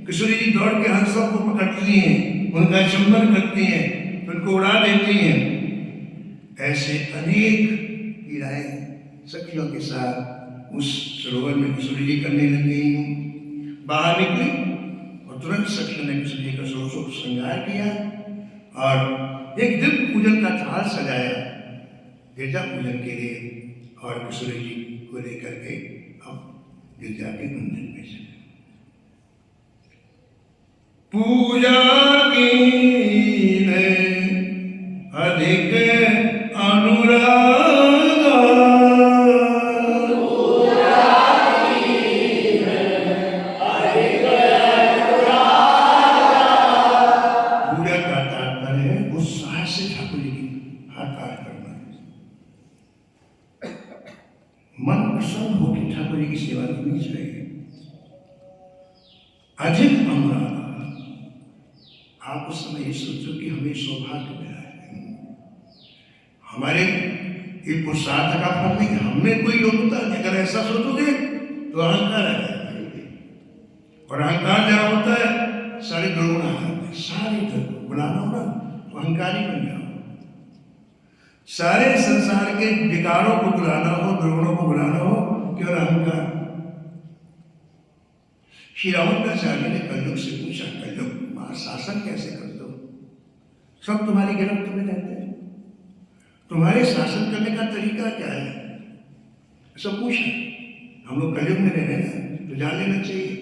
किशोरी जी दौड़ के हंसों को पकड़ती हैं, उनका चुंबन करती हैं, उनको उड़ा देती हैं। ऐसे अनेक क्रियाएं सखियों के साथ उस सरोवर में किशोरी जी करने लगी। बाहर निकली और तुरंत सखियों ने किशोरी जी का षोडशोपचार श्रृंगार किया और एक दिव्य पूजन का थाल सजाया गिरजा पूजन के लिए, और किशोरी जी को लेकर के अब गिरजा के मंदिर में चले। पूजा की अधिक अनुराग, पूजा का तात्पर्य है उत्साह से ठाकुर जी की आकार करना, मन प्रसन्न होकर ठाकुर जी की सेवा करनी चाहिए। अधिक अनुराग, आप उस समय ये सोचो कि हमें सौभाग्य मिला है, हमारे ये पुरुषार्थ का फल नहीं, हमें कोई योग्यता नहीं। अगर ऐसा सोचोगे तो अहंकार है, और अहंकार जहाँ होता है सारे दुर्गुण आ जाते हैं। सारे दुर्गुण बुलाना हो ना तो अहंकारी बन जाओ। सारे संसार के विकारों को बुलाना हो, दुर्गुणों को बुलाना हो, केवल अहंकार। श्री रावणाचार्य ने कलयुग से पूछा, कलयुग शासन कैसे करते हो? सब तुम्हारी गिरफ्त में रहते हैं, तुम्हारे शासन करने का तरीका क्या है? सब पूछा। हम लोग कलयुग में रह रहे हैं तो जान लेना चाहिए।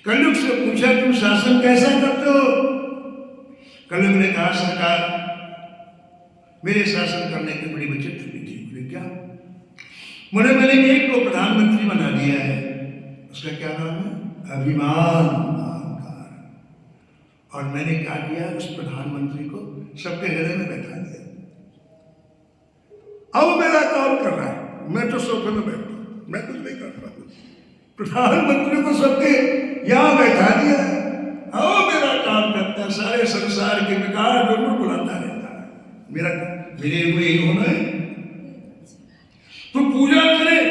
कलयुग से पूछा, तुम शासन कैसा करते हो? कलयुग ने कहा, सरकार मेरे शासन करने की बड़ी विचित्र विधि। बोले क्या? बोले मैंने एक को प्रधानमंत्री बना दिया है, उसका क्या नाम है? अभिमान, अहंकार। और मैंने क्या किया, उस प्रधानमंत्री को सबके गले में बैठा दिया। अब मेरा काम कर रहा है, मैं तो सोफे में बैठा हूं, मैं कुछ नहीं कर रहा हूं। प्रधानमंत्री को सबके यहां बैठा दिया है, अब मेरा काम करता है, सारे संसार के विकार जरूर बुलाता रहता है, मेरा मेरे हुए ही होना है। तो पूजा करें,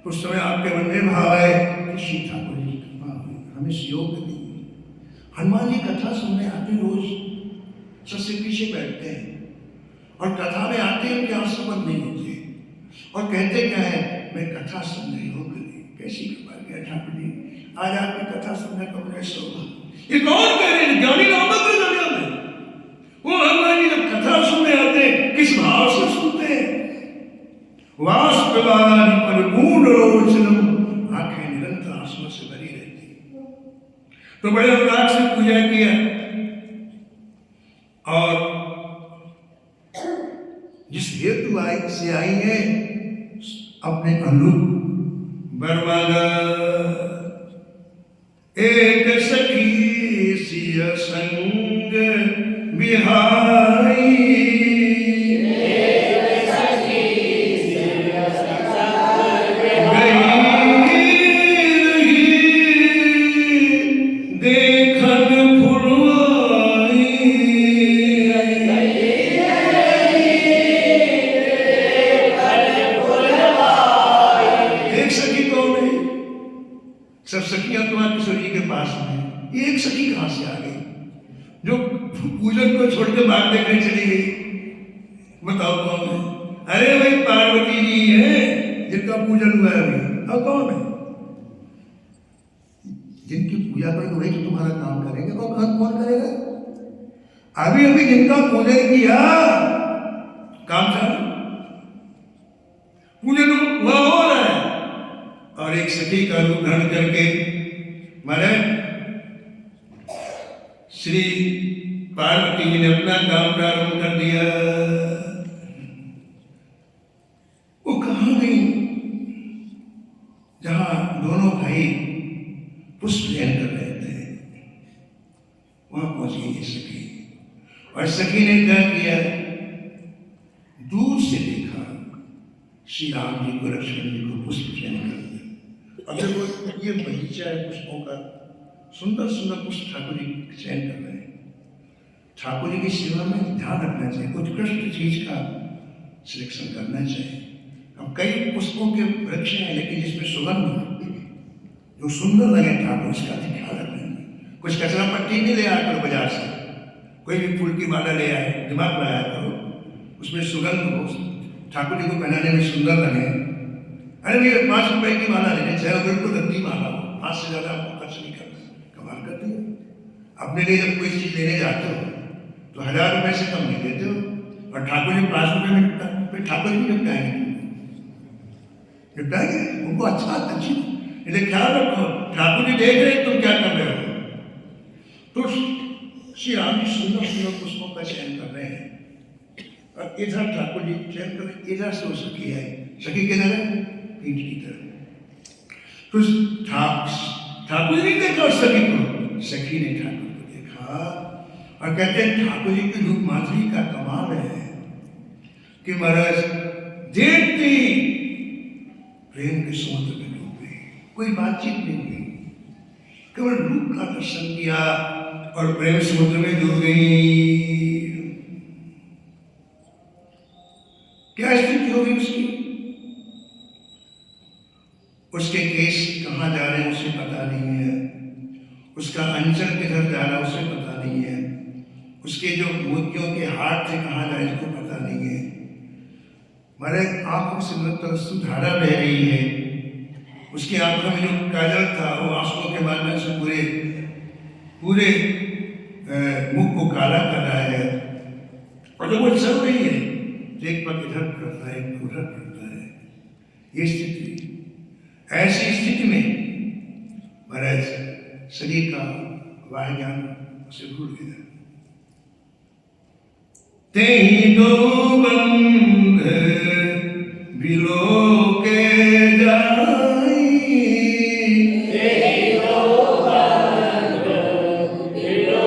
उस समय आपके मन में भाव आए कि सीता को हमें योग दी। हनुमान जी कथा सुनने आते रोज, सबसे पीछे बैठते हैं और कथा में आते हैं, उनके आंसू बंद नहीं होते और कहते क्या है, मैं कथा सुन रही हूँ। कैसी कृपा किया ठाकुर जी, आज आपकी कथा सुनने को मुझे शोभा। ये कौन कह रहे हैं? ज्ञानी नामक दुनिया में वो हनुमान जी जब कथा सुनने आते हैं, किस भाव से सुनते हैं? वास्तवानी परिपूर्ण रोचनम, आंखें निरंतर आंसुओं से भरी रहती। तो बड़े अनुराग से पूजा किया और जिस हेतु से आई है अपने अनुरूप बरमाला। एक सखी सिय संग बिहाई, सब सखियां तो किशोर जी के पास में, एक सखी कहां से आ गई जो पूजन को छोड़ के भाग देखने चली गई? बताओ कौन है? अरे भाई पार्वती जी है जिनका पूजन हुआ है अभी। और कौन है? जिनकी पूजा करेंगे वही तो तुम्हारा काम करेंगे। कौन करेगा? अभी अभी जिनका पूजन किया काम चालू, पूजन हुआ हो रहा है और एक सखी का रूप धारण करके महाराज श्री पार्वती जी ने अपना काम प्रारंभ कर दिया। वो कहां गई जहां दोनों भाई पुष्प लेन कर रहे थे, वहां पहुंच गई ये सखी। और सखी ने क्या किया, दूर से देखा श्री राम जी को, लक्ष्मण जी को पुष्प चयन कर दिया। अगर वो ये बगीचा है पुष्पों का, सुंदर सुंदर पुष्प ठाकुर जी चयन कर रहे हैं। ठाकुर जी की सेवा में ध्यान रखना चाहिए, उत्कृष्ट चीज का सिलेक्शन करना चाहिए। अब कई पुष्पों के वृक्ष हैं लेकिन जिसमें सुगंध जो सुंदर लगे ठाकुर, उसका ख्याल रखना। कुछ कचरा पट्टी नहीं ले आया करो बाजार से, कोई भी फूल की माला ले आए, दिमाग लगाया करो, उसमें सुगंध हो, ठाकुर जी को पहनाने में सुंदर लगे। अरे भैया 5 रुपए की माला लेने, चाहे बिल्कुल गंदी माला हो, 5 से ज्यादा आपको खर्च नहीं करना, कमाल कर दिया। अपने लिए जब कोई चीज लेने जाते हो तो 1000 रुपए से कम नहीं देते हो, और ठाकुर जी 5 रुपए में ठाकुर जी निपटाएंगे, निपटाएंगे उनको अच्छी। इसलिए ख्याल रखो, ठाकुर जी देख रहे तुम क्या कर रहे हो। तो श्री राम जी सुंदर सुंदर पुष्पों का चयन कर रहे हैं और इधर ठाकुर जी चयन कर रहे, इधर से वो सखी है। सखी किधर है? पीठ की तरफ। तो ठाकुर जी ने देखा उस सखी को, सखी ने ठाकुर को देखा और कहते हैं ठाकुर जी की रूप माधुरी का कमाल है कि महाराज देखते ही प्रेम के समुद्र में डूब गई, कोई बातचीत नहीं हुई, केवल रूप का दर्शन किया और प्रेम समुद्र में डूब गई। क्या स्थिति होगी उसकी? उसके केस कहाँ जा रहे हैं उसे पता नहीं है, उसका अंचल किधर जा रहा है उसे पता नहीं है, उसके जो मोतियों के हाथ थे कहाँ जा रहे हैं उसको पता नहीं है। हमारे आंखों से निरंतर धारा बह रही है, उसकी आंखों में जो काजल था वो आंसुओं के माध्यम से पूरे मुख को काला कर रहा है। और जब वो चल रही है तो एक पग इधर करता है, एक उधर करता है। ये स्थिति, ऐसी स्थिति में महाराज शरीर का वाह ज्ञान उसे भूल गया। तेहि दो बंध बिलो के जाई, तेहि दो बंध बिलो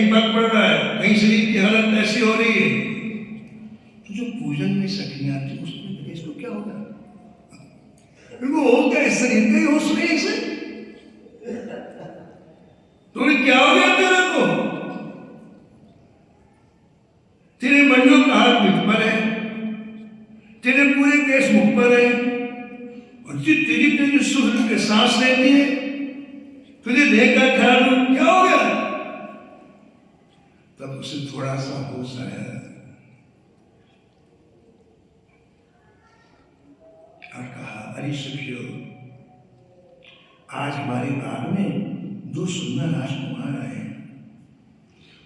कहीं पग पड़ रहा है, कहीं शरीर की हालत ऐसी हो रही है, तो जो पूजन में सखियां थी उसमें इसको क्या होगा? वो हो गया इस शरीर का ही होश नहीं से, तो क्या हो गया तेरे को? तेरे मंडियों का हाथ मुझ पर है, तेरे पूरे केस मुख पर है, और तेरी तेरी सुख के सांस लेती है, तुझे देख का ख्याल क्या हो गया? तब उसे थोड़ा सा होश आया और कहा, अरे सखियो, आज हमारे बाग में 2 सुंदर राजकुमार आए हैं।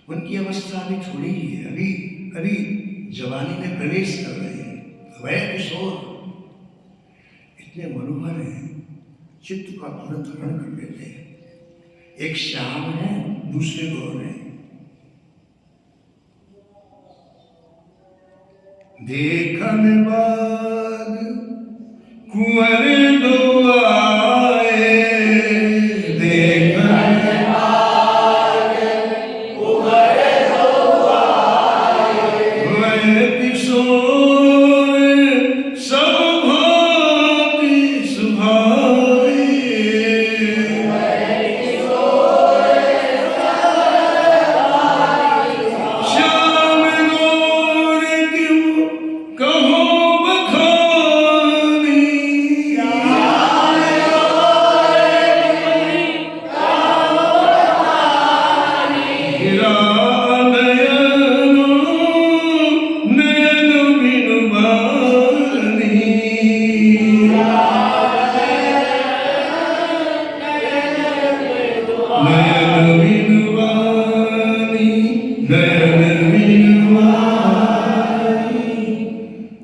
उनकी अवस्था अभी थोड़ी ही है, अभी जवानी में प्रवेश कर रहे हैं, वह किशोर इतने मनोहर हैं, चित्त का तुरंत हरण कर लेते हैं। एक श्याम है, दूसरे गौर है। देखन बाद कुंवर दो आए, देखन बाद कुंवर दो आए, वह किशोर सब भांति सुभाए, वह किशोर श्याम गौर क्यों कहो बखानी, गिरा नयनो नयन बिनु बानी, नयन बिनु बानी, नयन बिनु बानी।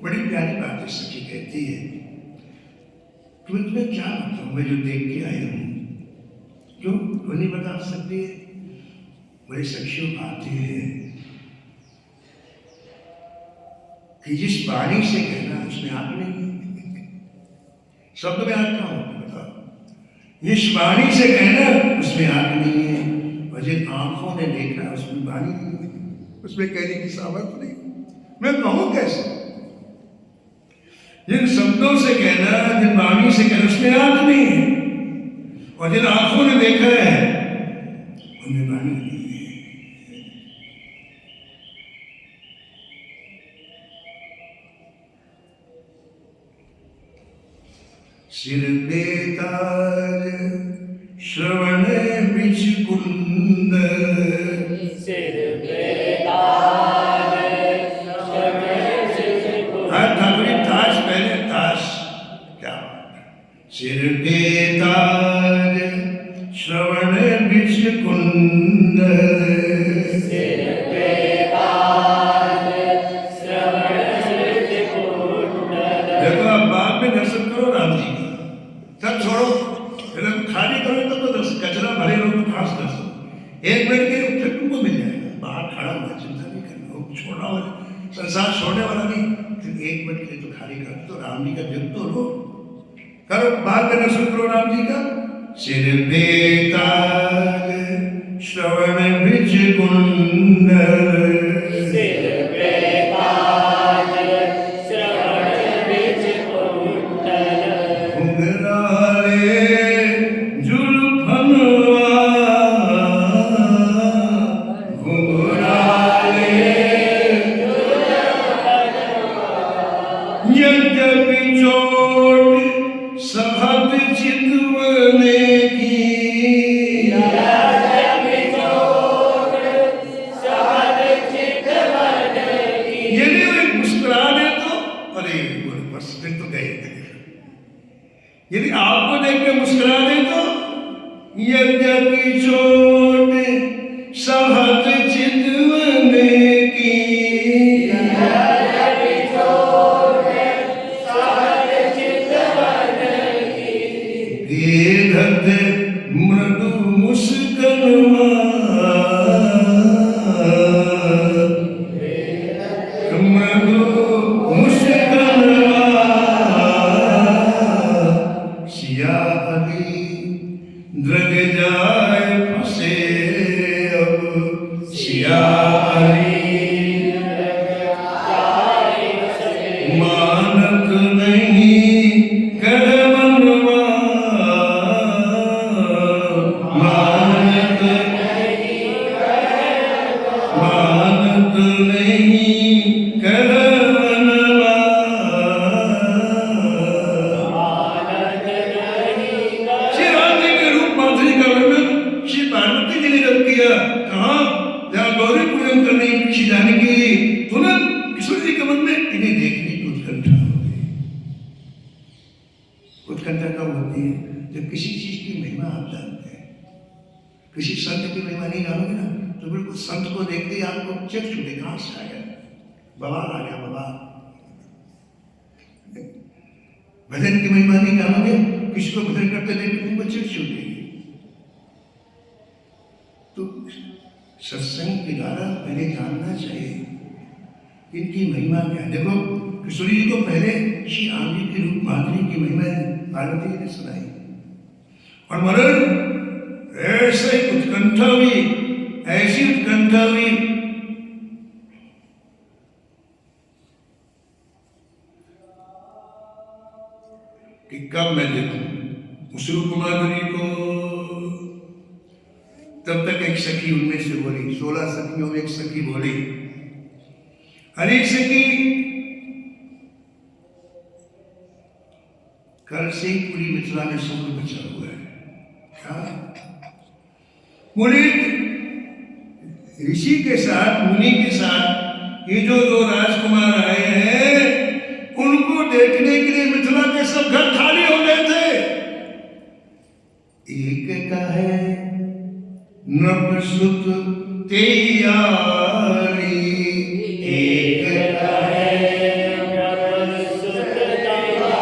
बड़ी प्यारी बात है, सखी कहती है, तुम्हें क्या बताऊं, मैं जो देख के आई हूं, क्यों तो नहीं बता सकती है? बड़े सखियों आते हैं कि जिस वाणी से कहना उसमें आग नहीं है, शब्द में आग कहाँ होती बताओ? जिस वाणी से कहना उसमें आग नहीं है, और जिन आंखों ने देखा उसमें वाणी नहीं है, उसमें कहने की सामर्थ नहीं। मैं कहूं कैसे? जिन शब्दों से कहना, जिन वाणी से कहना उसमें आग नहीं है, और जिन आंखों ने देखा है उनमें वाणी नहीं है। सिर पे ताज श्रवण बिच कुंदर, सिर पे ताज श्रवण बिच कुंदर। हर ठाकुरी ताज पहले ताज, क्या सिर पे ताज श्रवण बिच कुंदर, सिर पे ताज श्रवण बिच कुंदर। देखो आप बाग में दर्शन करो राम जी का, सब छोड़ो, खाली करो तो दर्शन, कचरा भरे लोग तो खास दर्शन, 1 मिनट के फिर तुमको मिल जाएगा, बाहर खड़ा हुआ, चिंता नहीं करना, वो छोड़ना वाला संसार छोड़ने वाला नहीं, फिर 1 मिनट के लिए तो खाली कर तो राम जी का जब तो लो करो, बाहर में दर्शन करो राम जी का। सिर पे ताज श्रवण बिच कुंदर, सिर पे ताज श्रवण बिच कुंडल। घुंघराले जुल्फनवा, घुंघराले यद्यपि चोट सहत चितवने की, यद्यपि चोट सहत चितवने की। यदि वे मुस्कुरा दे तो, अरे बस फिर तो गए। यदि आपको देख के मुस्कुरा दे तो, यद्यपि चोट सहत चितवने की, यद्यपि चोट सहत चितवने की। भेदत मृदु मुस्कनवा, मृदु मुस्कनवा, सिया अली द्रग जाए फंसे अब, उत्कंठा कब होती है? जब किसी चीज की महिमा आप जानते हैं। किसी संत की महिमा नहीं जानोगे ना तो बिल्कुल संत को देखते ही आपको चित छूटे, कहां से आ गया, बवाल आ गया, बवाल। भजन की महिमा नहीं जानोगे, किसी को भजन करते देखते तुमको चित छूटेगी। तो सत्संग के द्वारा पहले जानना चाहिए इनकी महिमा क्या। देखो किशोरी जी को पहले श्री राम जी की रूप माधुरी की महिमा पार्वती जी ने सुनाई, और महाराज ऐसे उत्कंठा हुई, ऐसी उत्कंठा हुई कि कब मैं देखूं उस रूप माधुरी को। तब तक एक सखी उनमें से बोली, 16 सखियों में एक सखी बोली, अरे सखी कल से ही पूरी मिथिला में समुद्र बचा हुआ है। क्या बोले? ऋषि के साथ, मुनि के साथ ये जो दो राजकुमार आए हैं उनको देखने के लिए मिथिला के सब घर खाली हो गए थे। एक का है नवसुत तैयारी, एक का है नवसुत तैयारी,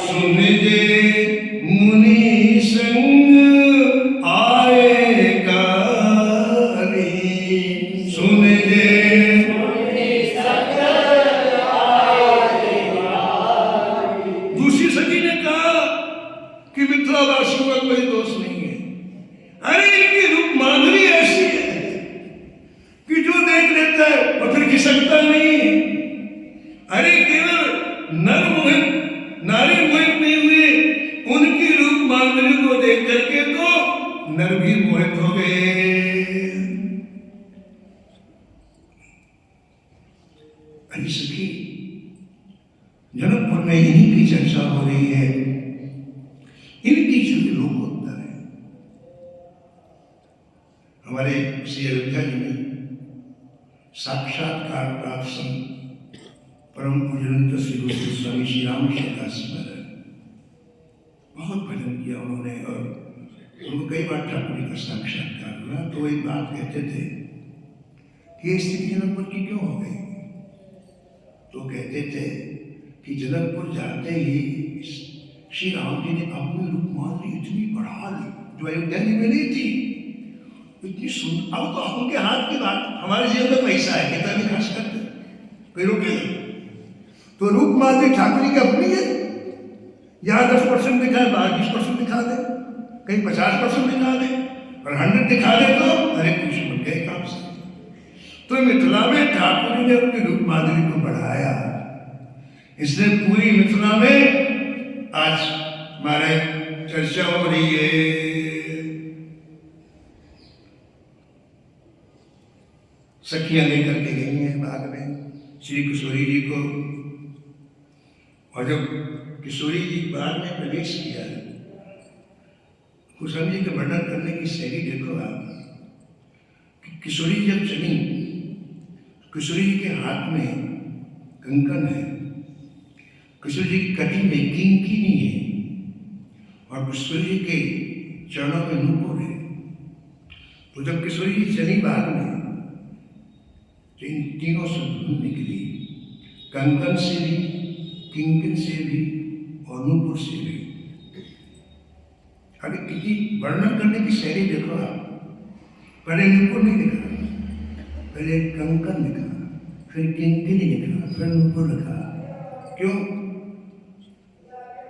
सुन जे मुनि संग आएगा रे, सुन जे मुनि संग आएगा। दूसरी सखी ने कहा कि मिथिलावासियों का कोई दोष नहीं है। अरे इनकी रूप माधुरी ऐसी है कि जो देख लेता है वो फिर खिसकता नहीं है। अरे केवल नर मोहित, नारी मोहित नहीं हुए, उनकी रूप माधुरी को देख करके तो नर भी मोहित हो गए। अरे सखी, जनकपुर में इन्हीं की चर्चा हो रही है, इनकी जो लोकोत्तर है। हमारे श्री अयोध्या जी में साक्षात्कार प्राप्त संत परम पूजनंत श्री गुरु स्वामी श्री राम दास महाराज बहुत भजन किया उन्होंने, और उनको कई बार ठाकुर जी का साक्षात्कार हुआ। तो एक बात कहते थे कि ये स्थिति जनकपुर की क्यों हो गई? तो कहते थे कि जनकपुर जाते ही श्री राम जी ने अपनी रूप माधुरी इतनी बढ़ा ली जो अयोध्या जी में नहीं थी, इतनी सुंदर। अब तो उनके हाथ की बात, हमारे जीवन में पैसा है, कितना भी खर्च करते कोई रोकेगा? तो रूप माधुरी ठाकुर जी की अपनी है। यहाँ 10% दिखाए, बाहर 20% दिखा दे, कहीं 50% दिखा दे, और 100 दिखा दे तो अरे कुछ मत गए काम से। तो मिथिला में ठाकुर जी ने अपनी रूप माधुरी को बढ़ाया, इसलिए पूरी मिथिला में आज हमारे चर्चा हो रही है। सखियां लेकर के गई हैं बाग में श्री किशोरी जी को, और जब किशोरी जी बाग में प्रवेश किया, कुशल जी के वर्णन करने की शैली देखो आप। किशोरी जी जब चली, किशोरी जी के हाथ में कंकन है, किशोरी जी की कटी में किंकिनी है, और किशोरी जी के चरणों में नूपुर है। तो जब किशोरी जी चली बाग में तो इन तीनों से धुन निकली, कंकन से भी, किंकन से भी और नूपुर से भी। अभी किसी वर्णन करने की शैली देखो आप। पहले नूपुर नहीं लिखा, पहले कंकन लिखा, फिर किंकिनी लिखा, फिर नूपुर लिखा। क्यों?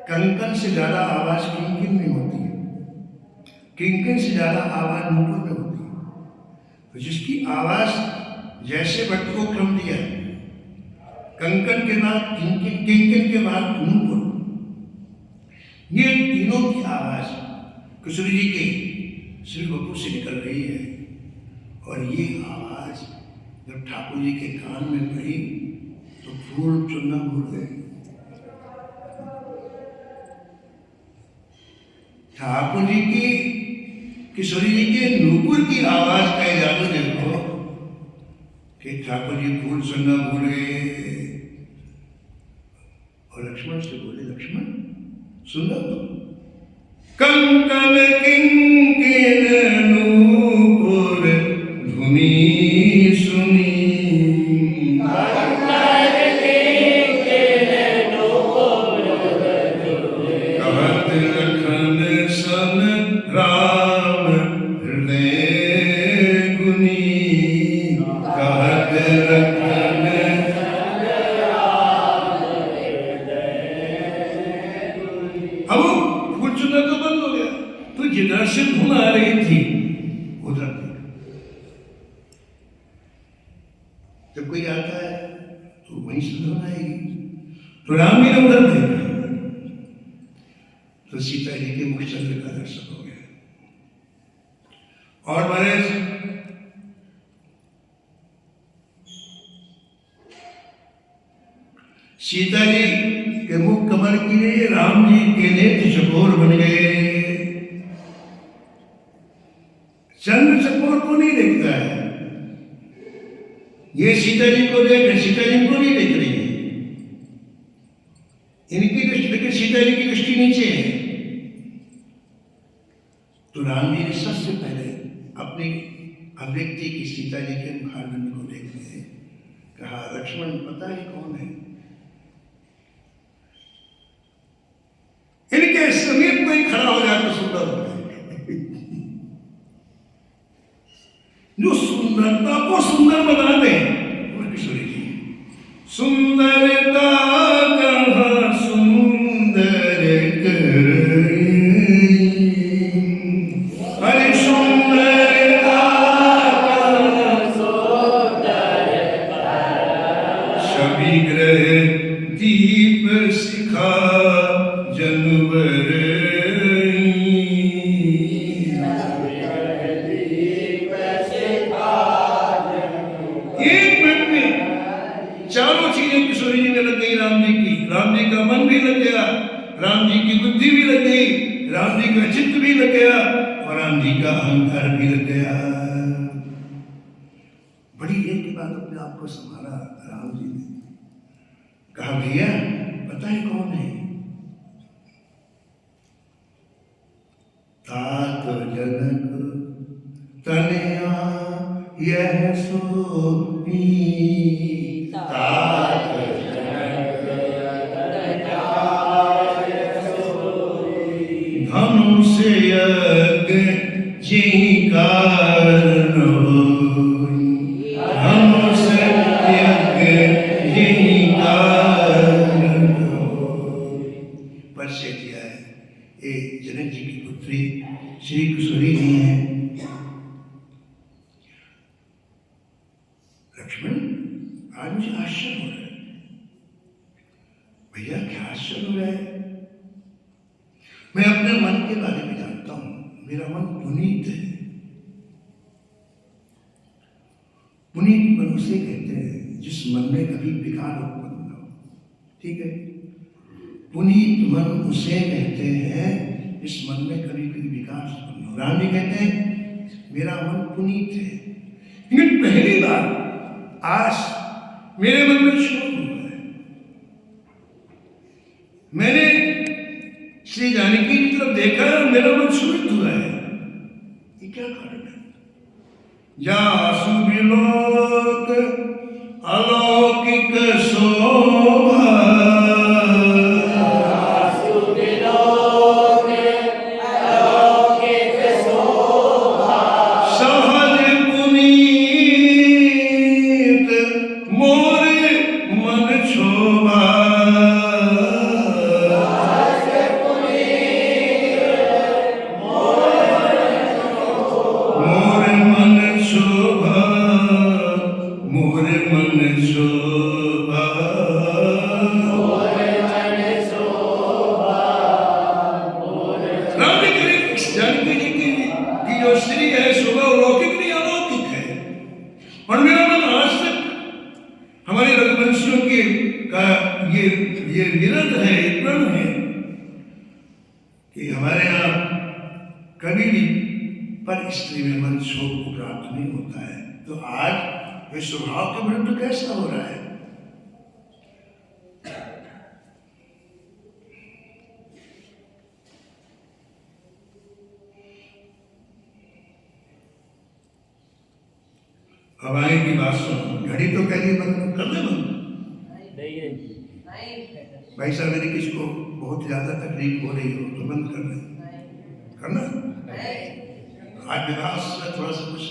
कंकन से ज्यादा आवाज किंकिन में होती है, किंकिन से ज्यादा आवाज नूपुर में होती है। तो जिसकी आवाज जैसे भट्ट को क्रम दिया, कंकन के बाद किंकिन, किंकिन के बाद नूपुर, ये तीनों की आवाज किशोरी जी के श्री बपू से निकल रही है। और ये आवाज जब ठाकुर जी के कान में पड़ी तो फूल चुनना भूल गए। ठाकुर जी की, किशोरी जी के नूपुर की आवाज का जादू देखो कि ठाकुर जी फूल सुनना भूल गए। और लक्ष्मण से बोले, लक्ष्मण सुनो कंकण किंकिण नूपुर धुनी सुनी कहत लखन सन राम हृदय गुनी कहत लखन अब फूल चुना तो बंद हो गया तो जिधर से धुन आ रही थी उधर देख जब कोई आता है तो वहीं से धुन आएगी तो राम जी ने उधर देखा तो सीता जी के मुखचंद्र का दर्शन हो गया और महाराज सीता जी के मुख कमल के लिए राम जी के नेत्र चकोर बन गए। चंद्र चकोर को नहीं देखता है, ये सीता जी को देख रहे, सीता जी को नहीं देख रही है, इनकी दृष्टि, लेकिन सीता जी की दृष्टि नीचे है। तो राम जी ने सबसे पहले अपनी अभिव्यक्ति की सीता जी के मुखारविंद को देखते हैं कहा लक्ष्मण पता है कौन है? इनके समीप कोई खड़ा हो जाए तो सुंदर हो जाए। जो सुंदरता को सुंदर बना दे वो किशोरी जी सुंदरता कहाँ सुंदर अरे सुंदरता छवि ग्रह दीप शिखा जनवर एक मिनट में चारों चीजें किशोरी जी में लग गई। राम जी की, राम जी का मन भी लग गया, राम जी की बुद्धि भी लग गई, राम जी का चित्त भी लग गया और राम जी का अहंकार भी लग गया। बड़ी देर के बाद अपने आप को संभाला राम जी ने, कहा भैया पता है कौन है? तात जनक तनया यह सोई तात जनक तनया यह सोई धनुष यज्ञ जिकार होई धनुष यज्ञ जिकार होई। परिचय दिया है ये जनक जी की पुत्री श्री किशोरी जी हैं। लक्ष्मण आज मुझे आश्चर्य हो रहा है। भैया क्या आश्चर्य हो रहा है? मैं अपने मन के बारे में जानता हूं, मेरा मन पुनीत है। पुनीत मन उसे कहते हैं जिस मन में कभी विकार उत्पन्न न हो। ठीक है, पुनीत मन उसे कहते हैं इस मन में कभी कोई विकार उत्पन्न हो। राम जी कहते हैं मेरा मन पुनीत है, लेकिन पहली बार आज मेरे मन में शोक हुआ है। मैंने श्री जानकी की तरफ देखा और मेरा मन सुमित हुआ है। ये क्या कारण है? जासु विलोक अलौकिक शोभा ये विरत है, प्रण है कि हमारे यहाँ कभी भी पर स्त्री में मन शोक को प्राप्त नहीं होता है। तो आज ये स्वभाव के विरुद्ध कैसा हो रहा है? हवाएं की बात सुनो, घड़ी तो कह रही है बंद कर दे बंद। भाई साहब यदि किसको बहुत ज्यादा तकलीफ हो रही हो तो बंद कर दे, करना। आज विकास में थोड़ा सा कुछ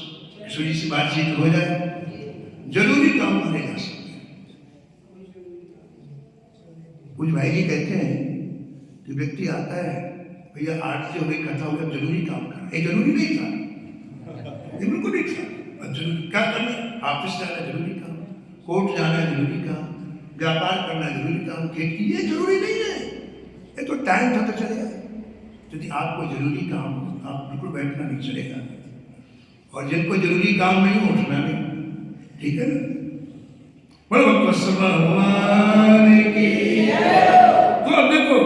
किसी से बातचीत हो जाए, जरूरी काम करे जा सकते हैं। कुछ भाई जी कहते हैं कि व्यक्ति आता है, भैया 8 से हो गई कथा हो गया, जरूरी काम करना। ये जरूरी नहीं था, ये बिल्कुल नहीं था। जरूरी क्या करना, ऑफिस जाना जरूरी काम, कोर्ट जाना जरूरी काम, व्यापार करना जरूरी काम, खेती ये जरूरी नहीं है। ये तो टाइम था तो चलेगा। यदि आपको जरूरी काम हो आप बिल्कुल बैठना नहीं चलेगा, और जिनको जरूरी काम नहीं हो उठना नहीं, ठीक है ना। भगवान की। तो अब देखो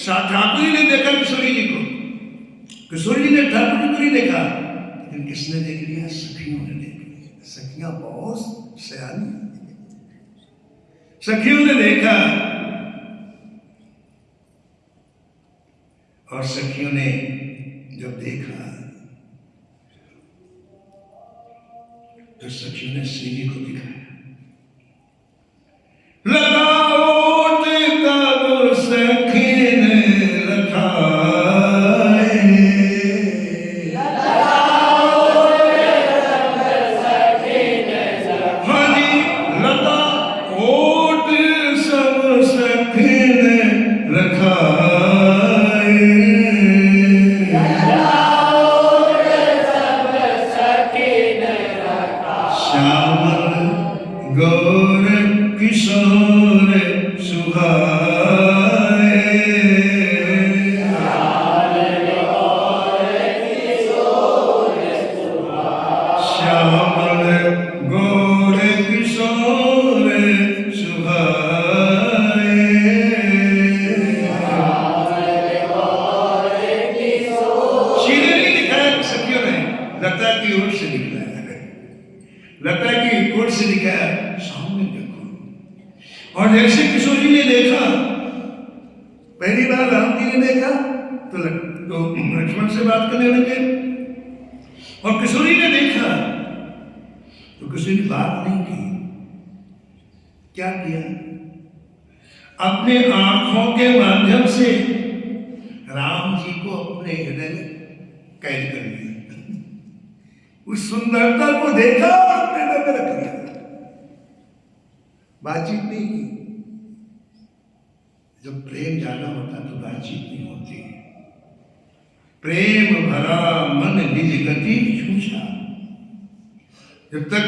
ठाकुर जी ने देखा किशोरी जी को, किशोरी जी ने ठाकुर जी को नहीं देखा, लेकिन किसने देख लिया, सखियों ने देख लिया। सखियां बहुत सयानी, सखियों ने देखा और सखियों ने जब देखा तो सखियों ने श्री जी को दिखाया। लगाओ तब सखी ने लखाए, हाँ जी, लता ओट सब सखी ने रखाए, श्यामल गौर किशोर सुहाए, श्यामल गौर किशोर सुहाए। सीधे नहीं लिखा सखियों ने, लता की ओर से लिखा है, लता की ओर से लिखा है, सामने देखो। और जैसे किशोर जी ने देखा, पहली बार राम जी ने देखा तो लक्ष्मण से बात करने लगे, और किशोरी ने देखा तो किसी ने बात नहीं की। क्या किया, अपने आंखों के माध्यम से राम जी को अपने हृदय में कैद कर लिया, उस सुंदरता को देखा और अपने हृदय में रख लिया, बातचीत नहीं की। जब प्रेम ज्यादा होता तो बातचीत नहीं होती। प्रेम भरा मन निज गति छूछा। जब तक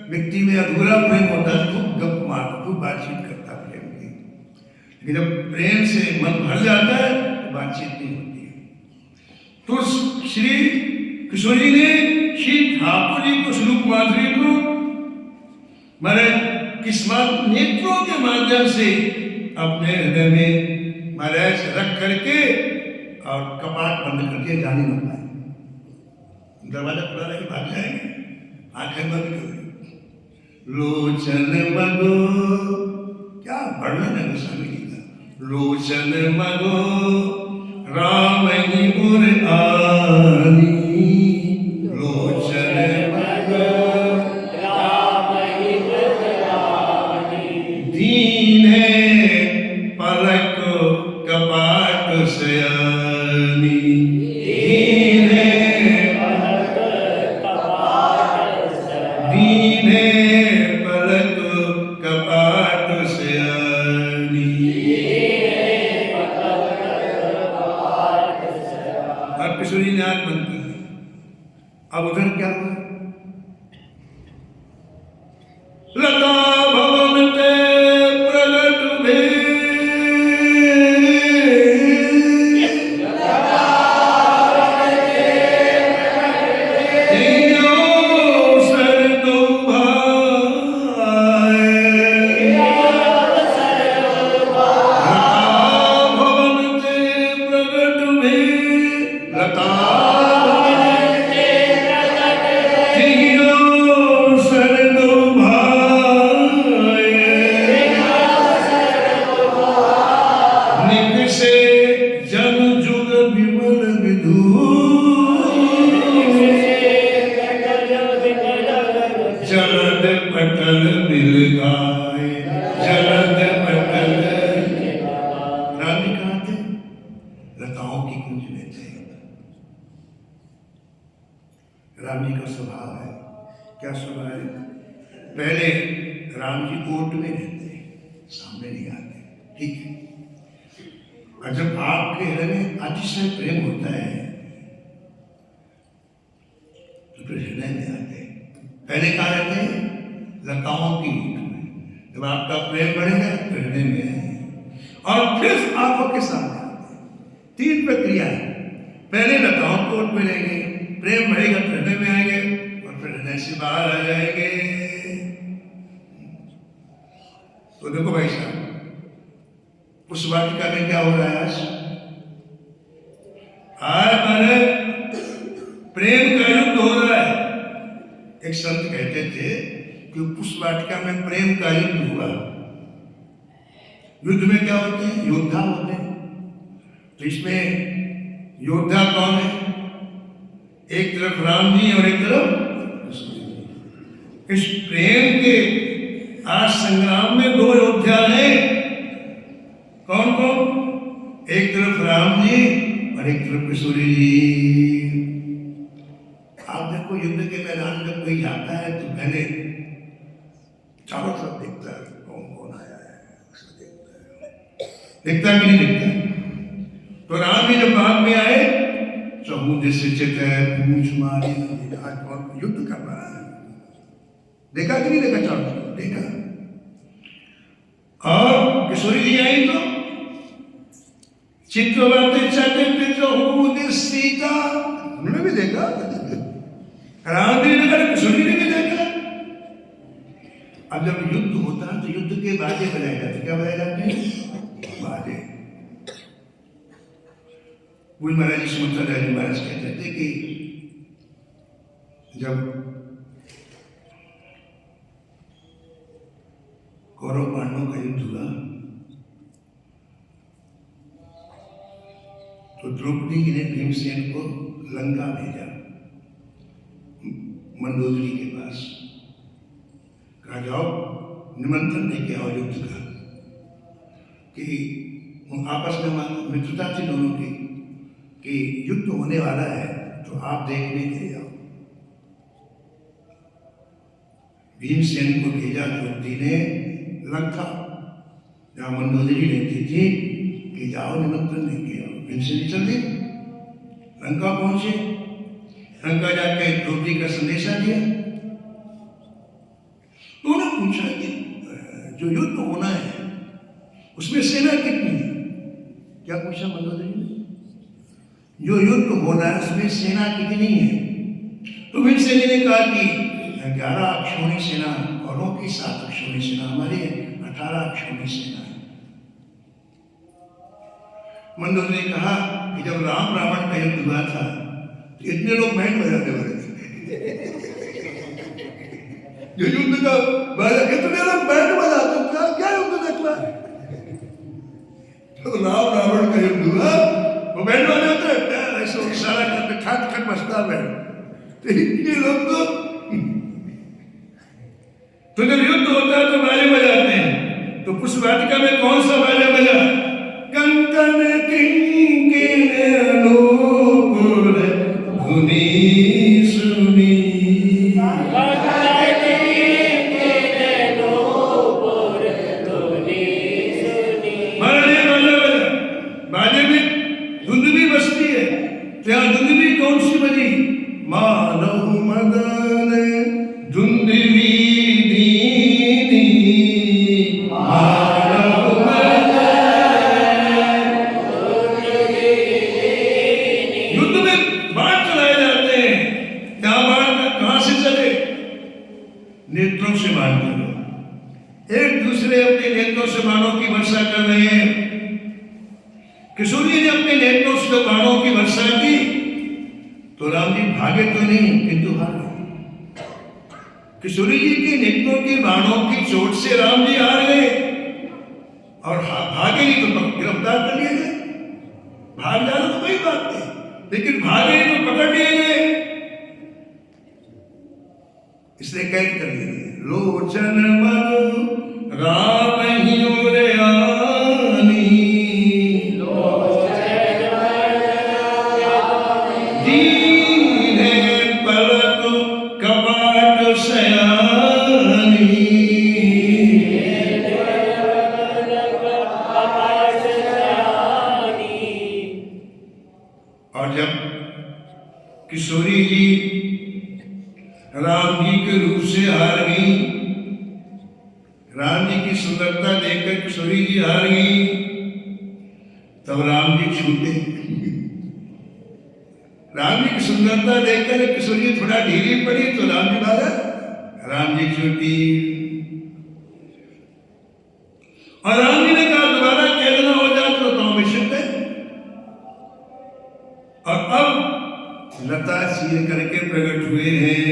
व्यक्ति में अधूरा प्रेम होता है खूब गप मारता, खूब बातचीत करता प्रेम की, लेकिन जब प्रेम से मन भर जाता है तो बातचीत नहीं होती है। तो श्री किशोरी ने श्री ठाकुर जी को, स्वरूप माधुरी को मारे किस्मत नेत्रों के माध्यम से अपने हृदय में महाराज रख करके और कपाट बंद कर दिया, जाने न पाए। दरवाजा खुला रहे भाग जाएंगे, आंखें बंद कर। लोचन मगो, क्या वर्णन है गोस्वामी जी का। लोचन मगो राम ही पुर आनी, लोचन मगो दीने पलक कपाट सयानी, दीने पलक कपाट सयानी। अब किशोरी ने आंख बंद कर दी। अब उधर क्या हुआ, लता भवन ते प्रगट भे, लताओं की कुंज में थे। राम जी का स्वभाव है, क्या स्वभाव है? पहले राम जी कोर्ट में रहते, सामने नहीं आते, ठीक है। और जब आपके हृदय में अतिशय प्रेम होता है तो फिर हृदय में आते। पहले कहाँ रहते हैं? लताओं की ऊँट में। जब आपका प्रेम बढ़ेगा तो हृदय में आएंगे और फिर आंखों के सामने आते। तीन प्रक्रिया है। पहले लताओं की ऊँट में रहेंगे, प्रेम बढ़ेगा तो हृदय में आएंगे और फिर हृदय से बाहर आ जाएंगे। तो देखो भाई साहब, उस वाटिका में क्या हो रहा है आज माने प्रेम का युद्ध हो रहा है। एक संत कहते थे कि उस वाटिका में प्रेम का युद्ध हुआ। युद्ध में क्या होते हैं? योद्धा होते हैं। तो इसमें योद्धा कौन है? एक तरफ राम जी और एक तरफ कृष्ण जी। इस प्रेम के आज संग्राम में दो योद्धा हैं। कौन कौन? एक तरफ राम जी और एक तरफ किशोरी जी। आप देखो युद्ध के मैदान में कोई जाता है तो पहले चारों तरफ देखता है कौन कौन आया है, उसको देखता है, देखता कि नहीं देखता। तो राम जी जब बाग में आए, चहुमुंदे से चित है, पूछ मारी, आज कौन युद्ध कर रहा है, देखा कि नहीं देखा? चारों तरफ देखा। और किशोरी जी आई तो चित्रवती चकित चहुमुंदे सीता, उन्होंने भी देखा। राम जी ने देखा, किशोरी ने भी देखा। अब जब युद्ध होता है तो युद्ध के बाजे बजाए जाते। क्या बजाए जाते हैं? बाजे। गुरु महाराज जी सुमंत्रा जी महाराज कहते थे कि जब कौरव पांडवों का युद्ध हुआ तो द्रौपदी जी ने भीमसेन को लंका भेजा, मंदोदरी के पास। कहा जाओ निमंत्रण लेके आओ युद्ध का, कि आपस में मित्रता थी दोनों की कि युद्ध होने वाला है तो आप देखने के लिए आओ। भीमसेन को भेजा द्रौपदी ने लंका, जहाँ मंदोदरी रहती थी, कि जाओ निमंत्रण लेके आओ। भीमसेन चल दिए, लंका पहुंचे। लंका जाके द्रौपदी का संदेशा दिया। तो उन्होंने पूछा कि जो युद्ध होना है उसमें सेना कितनी है? क्या पूछा मंदोदरी ने? जो युद्ध होना है उसमें सेना कितनी है? तो भीमसेन जी ने कहा कि 11 अक्षौणी सेना औरों की, 7 अक्षौणी सेना हमारी है, 18 अक्षौणी सेना है। मंदोदरी ने कहा कि जब राम रावण का युद्ध हुआ था तो इतने लोग बैंड बजाते वाले थे। जो युद्ध का इतने लोग बैंड बजाते, क्या युद्ध देखना है? तो राम रावण का युद्ध हुआ, वो बैंड बजाते ऐसे इशारा करते, खट खट बजता बैंड। तो ये लोग तो जब युद्ध होता है तो बाजे बजाते हैं। तो पुष्प वाटिका में कौन सा बाजा बजा? कंकण किंकिण नूपुर धुनी सुनी। बाजे में धुंधली बजती है। तो यहाँ धुंधली कौन सी बजी? मानव मदन धुंधली दीनी, मानव मदन धुंधली दीनी। युद्ध में बाण चलाए जाते हैं। क्या बाण कहां से चले? नेत्रों से बाण चले। एक दूसरे अपने नेत्रों से बाणों की वर्षा कर रहे हैं। किशोरी ने अपने नेत्रों से बाणों की वर्षा की तो राम जी भागे तो नहीं, किंतु हार गए। किशोरी जी के नेत्रों के बाणों की चोट से राम जी हार गए और भागे नहीं तो गिरफ्तार कर लिए गए। भाग जाना तो कोई बात नहीं, लेकिन भागे नहीं तो पकड़ लिए गए, इसलिए कैद कर लिए गए। लोचन मनु राम ही उरे आनी, लोचन और जब किशोरी जी राम जी के रूप से हार गई, राम जी की सुंदरता देखकर किशोरी जी हार गई, तब राम जी छूटे। राम जी की सुंदरता देखकर किशोरी जी थोड़ा ढीली पड़ी तो राम जी भागा, राम जी छूटी। और राम जी ने कहा दोबारा कैद ना हो जाए तो बताओ मिश्र पे। और अब लता चीर करके प्रकट हुए हैं।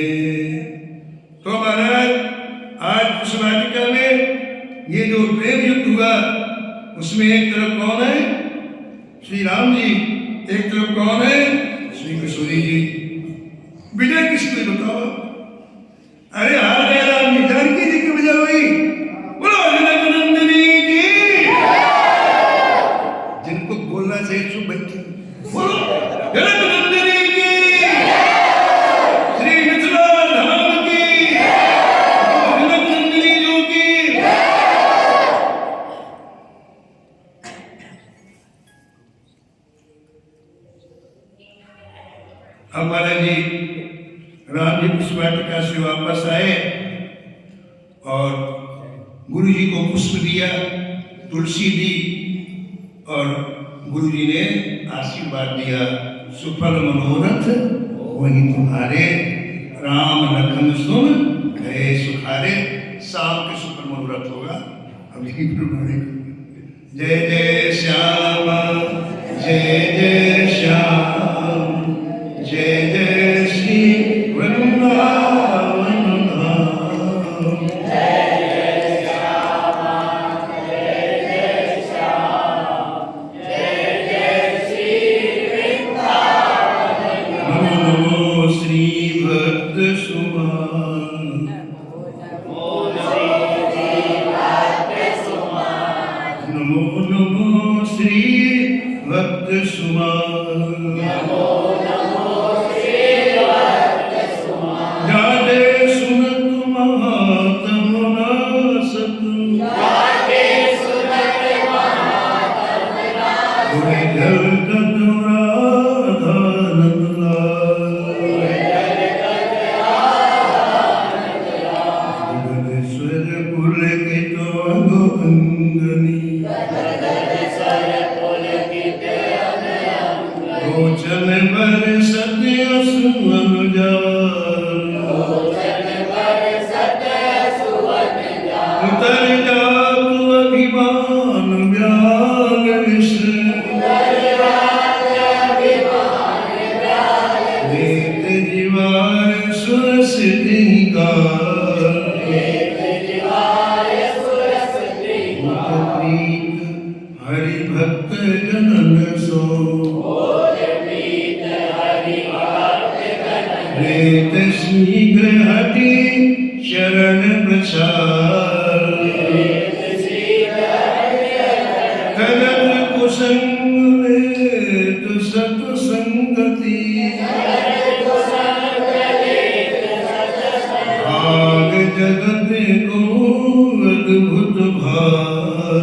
तो महाराज आज उस वाटिका में ये जो प्रेम युद्ध हुआ उसमें एक तरफ कौन है? श्री राम जी, एक तरफ कौन है? श्री किशोरी जी। विजय किसकी बताओ? अरे हार गए राम जी, जानकी जी की विजय हुई। बोलो जनक नंदिनी की। जिनको बोलना चाहिए चुप बैठे, बोलो जनक नंदिनी की, श्री मिथिला धाम की, जनक नंदिनी जी की। अब महाराज जी राम जी उस वाटिका से वापस आए और गुरु जी को पुष्प दिया, तुलसी दी और गुरु जी ने आशीर्वाद दिया, सुफल मनोरथ वही तुम्हारे, राम लखन सुन गए सुखारे। शाम के सुफल मनोरथ होगा। अब यही प्रमाणिक। जय जय श्याम, जय जय श्याम, जय जय श्री वृंदावन धाम। नमो श्री भक्त सुमान, नमो नमो श्री भक्त सुमान, जादे सुनत महात्म नासत, गुरे जल राधा नंदलाल, जगदीश्वर पुलकित अंग अंगनी, गोचन बरसत असु अनुजाल, उतर जातु अभिमान व्याल विष, वेद जीवार सुरसिद्धि काल, प्रीत हरि भक्त जनन सो, वेद शीघ्र हटि शरण प्रचार, कलत कुसंग लेत सतसंगति, भाग जगत को अद्भुत भार,